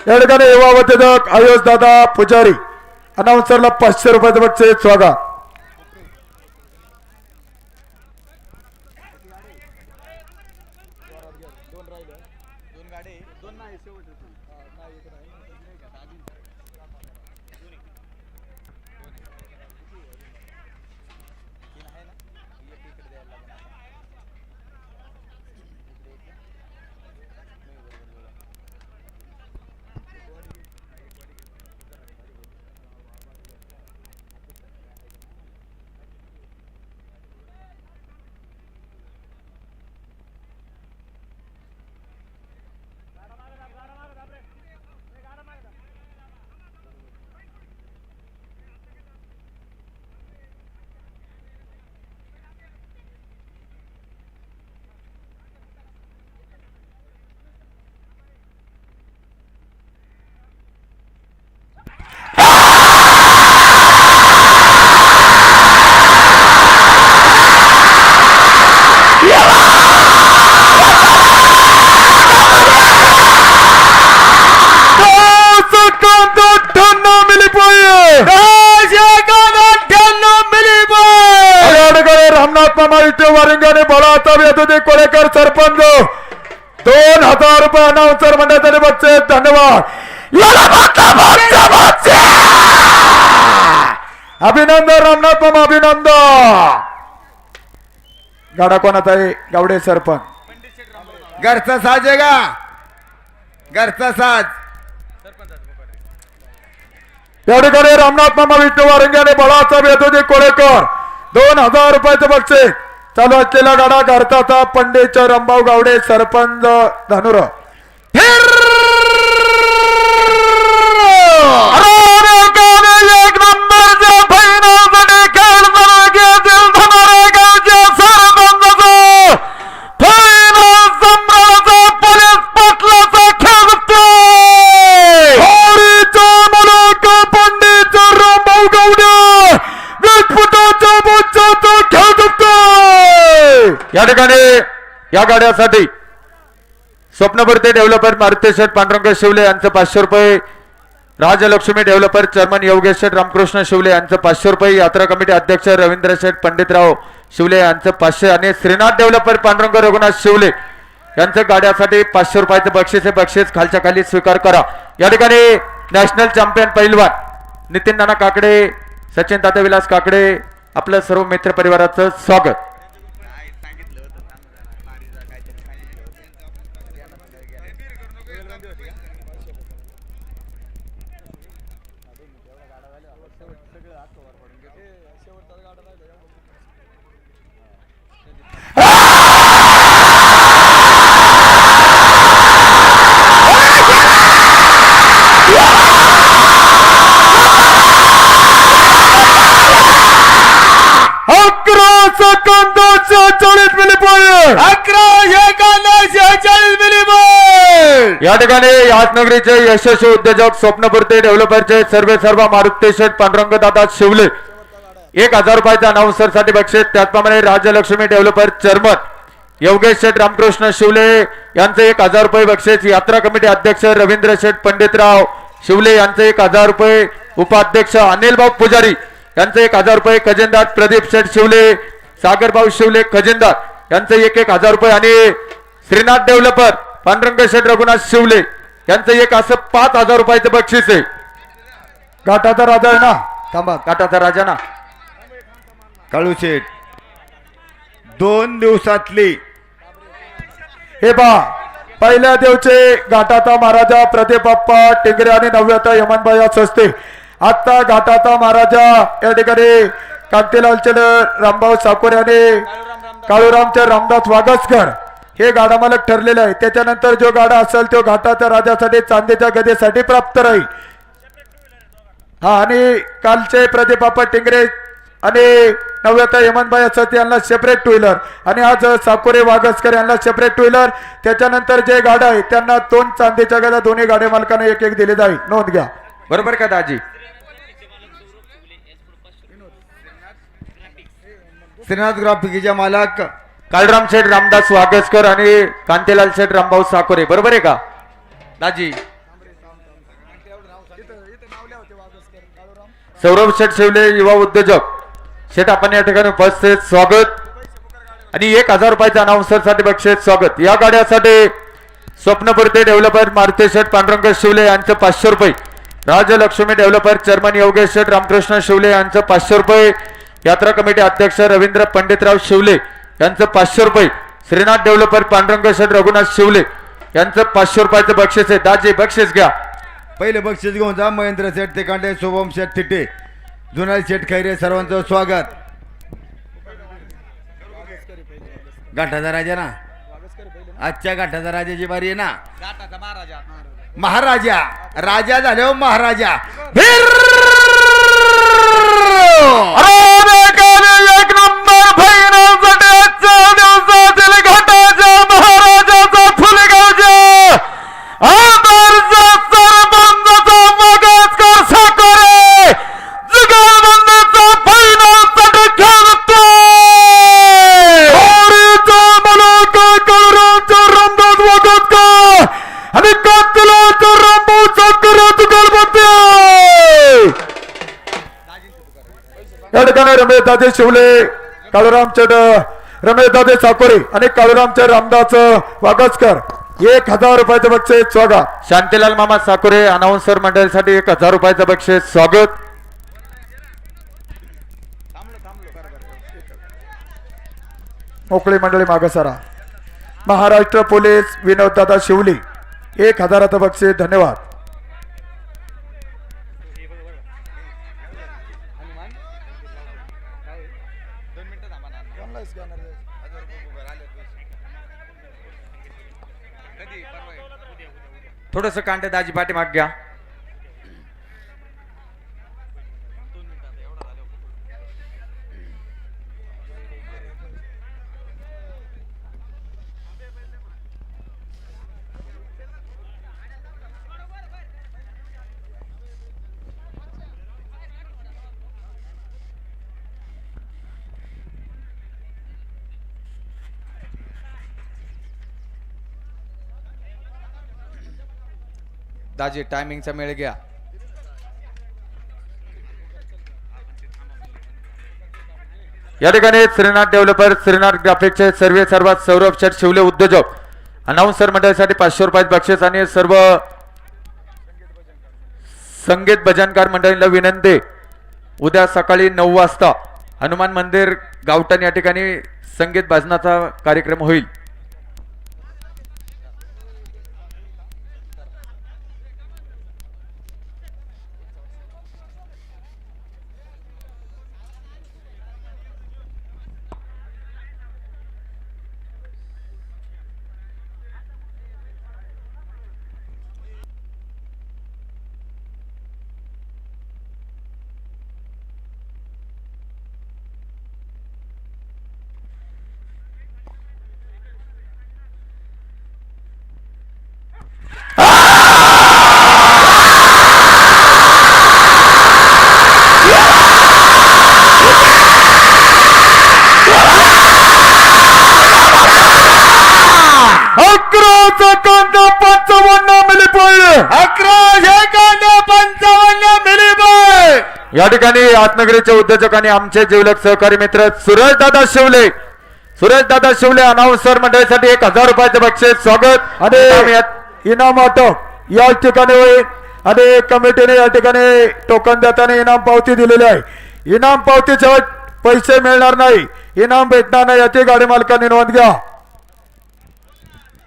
या ठिकाणी युवा उद्योजक आयुष दादा पुजारी अनाउन्सरला 500 रुपयाचं बक्षीस. स्वागत. वारिंगाने बळाचा वेदोदे कोळेकर सरपंच 2000 रुपये अनाउन्सर मंडळाने बक्षीस. धन्यवाद. अभिनंदन रामनाथ मामा अभिनंदन. गाडा कोणाचा आहे? गावडे सरपंच. घरचा साज आहे का? घरचा साज. या ठिकाणी रामनाथ मामा विष्णू वारिंगाने बळाचा वेदोदे कोळेकर 2000 रुपयाचं बक्षीस. चालू असलेला गाडा घरताचा पंडित रंभाऊ गावडे सरपंच धानुर. या ठिकाणी या गाड्यासाठी स्वप्नपूर्ती डेव्हलपर मारुती शेठ पांडुरंग शिवले यांचं 500 रुपये. राजलक्ष्मी डेव्हलपर चेअरमन योगेश शेठ रामकृष्ण शिवले यांचं 500 रुपये. यात्रा कमिटी अध्यक्ष रवींद्र शेठ पंडितराव शिवले यांचं 500 आणि श्रीनाथ डेव्हलपर पांडुरंग रघुनाथ शिवले यांचं गाड्यासाठी 500 रुपयाचं बक्षीस आहे. बक्षीस खालच्या खाली स्वीकार करा. या ठिकाणी नॅशनल चॅम्पियन पैलवान नितीन नाना काकडे, सचिन तात्या विलास काकडे, आपलं सर्व मित्र परिवाराचं स्वागत. या ठिकाणी याचनगरीचे यशस्वी उद्योजक स्वप्नपूर्ती डेव्हलपरचे सर्व मारुती शेठ पांडुरंग दादा शिवले 1000 रुपयाच्या अनाउन्सर साठी बक्षीस. त्याचप्रमाणे राजलक्ष्मी डेव्हलपर चेअरमन योगेश शेठ रामकृष्ण शिवले यांचे 1000 रुपये बक्षीस. यात्रा कमिटी अध्यक्ष रवींद्र शेठ पंडितराव शिवले यांचे 1000 रुपये. उपाध्यक्ष अनिलभाऊ पुजारी यांचे 1000 रुपये. खजिनदार प्रदीप शेठ शिवले, सागरभाऊ शिवले खजिनदार यांचे 1000 रुपये. आणि श्रीनाथ डेव्हलपर पांडुरंग शेठ रघुनाथ शिवले यांचं असं 5000 रुपयाचं बक्षीस आहे. घाटाचा राजा आहे ना, थांबा. काटाचा राजा ना. काळू शेठ 2 दिवसातली हे पहा, पहिल्या दिवशी घाटाचा महाराजा प्रदीप बाप्पा टिंगरे आणि 9व्या यमनबाई असते. आता घाटाचा महाराजा या ठिकाणी कांतीलालचे रामभाऊ साकोरे आणि काळूरामचे रामदास वागसकर हे गाडा मालक ठरलेले आहे. त्याच्यानंतर जो गाडा असेल तो घाटाच्या राजासाठी चांदीच्या गदेसाठी प्राप्त राहील. हा, आणि कालचे प्रदीप बाप्पा टिंगरे आणि 9व्या यमनबाई असत यांना सेपरेट टू व्हीलर आणि आज साकोरे वागसकर यांना सेपरेट टू व्हीलर. त्याच्यानंतर जे गाडा आहे त्यांना 2 चांदीच्या गदा दोन्ही गाड्या मालकांना 1 दिले जाईल. नोंद घ्या. बरोबर का दाजी? श्रीनाथ ग्राफिकीच्या मालक काळराम शेठ रामदास वागसकर आणि कांतीलाल शेठ रामभाऊ साकोरे. बरोबर आहे का दाजी सौरभ शेठ शिवले युवा उद्योजक शेठ आपण या ठिकाणी उपस्थित. स्वागत. आणि 1000 रुपयाच्या अनाउन्सर साठी बक्षीस. स्वागत. या गाड्यासाठी स्वप्नपूर्ती डेव्हलपर मारुती शेठ पांडुरंग शिवले यांचं 500 रुपये. राजलक्ष्मी डेव्हलपर चेअरमन योगेश शेठ रामकृष्ण शिवले यांचं 500 रुपये. यात्रा कमिटी अध्यक्ष रवींद्र पंडितराव शिवले यांचं 500 रुपये. श्रीनाथ डेव्हलपर पांडुरंग शेठ रघुनाथ शिवले यांचं 500 रुपयाचं बक्षीस आहे. दाजी बक्षीस घ्या. पहिले बक्षीस घेऊन जा. महेंद्र शेठ तेकांडे, शुभम शेठ थिटे, जुनाल शेठ खैरे सर्वांचं स्वागत. घाटाचा राजा ना, आजच्या घाटाचा राजाची बारी आहे ना. महाराजा राजा झाल्यावर महाराजा एक नंबर दिवसातील घाटाच्या महाराजाचा फुलगावच्या आदर्श सरपंचाचा वागसकर साकोरे जुगारबंदीचा फायनलसाठी खेळतोय. रामदास वागसकर आणि कांतीलालचा रामभाऊ साकोरे जुगारबंदी. या ठिकाणी रमेश दादे शिवले, काळूराम शेठ रमेश दादे साकोरे आणि काळूराम शेठ रामदास वागसकर 1000 रुपयाचं बक्षीस. स्वागत. शांतीलाल मामा साकोरे अनाउन्सर मंडळीसाठी 1000 रुपयाचं बक्षीस. स्वागत. मोकळी मंडळी मागसारा. महाराष्ट्र पोलीस विनोद दादा शिवले 1000चं बक्षीस. धन्यवाद. थोडस कांटे दाजी पाठीमाग घ्या. दाजी टायमिंगचा मेळ घ्या. या ठिकाणी श्रीनाथ डेव्हलपर श्रीनाथ ग्राफिक्सचे सर्वात सौरभ शेठ शिवले उद्योजक अनाउन्सर मंडळासाठी 500 रुपयाचे बक्षीस. आणि सर्व संगीत भजनकार मंडळींना विनंती, उद्या सकाळी 9 वाजता हनुमान मंदिर गावठण या ठिकाणी संगीत भजनाचा कार्यक्रम होईल. 11 सेकंद 55 मिलीमीटर. या ठिकाणी आत्मगिरीचे उद्योजक आणि आमचे जिवलग सहकारी मित्र सुरेशदादा शिवले अनाउन्सर मंडळीसाठी 1000 रुपयाचे बक्षीस स्वागत आणि इनाम अटक या ठिकाणी होईल आणि कमिटीने या ठिकाणी टोकन देताना इनाम पावती दिलेली आहे. इनाम पावतीच्या पैसे मिळणार नाही, इनाम भेटणार नाही याची गाडी मालकांनी नोंद घ्या.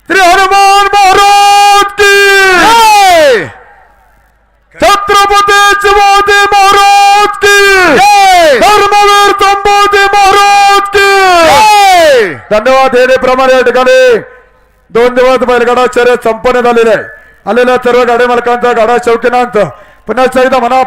श्री हनुमान महाराज की जय. छत्रपती शिवाजी महाराज की जय. धर्मवीर संभाजी महाराज की जय. धन्यवाद. प्रमाणे या ठिकाणी 2 दिवस बैलगाडा शर्यत संपन्न झालेले आहे. आलेल्या सर्व गाडी मालकांचा गाडा शौकीनांचा पुन्हा एकदा म्हणा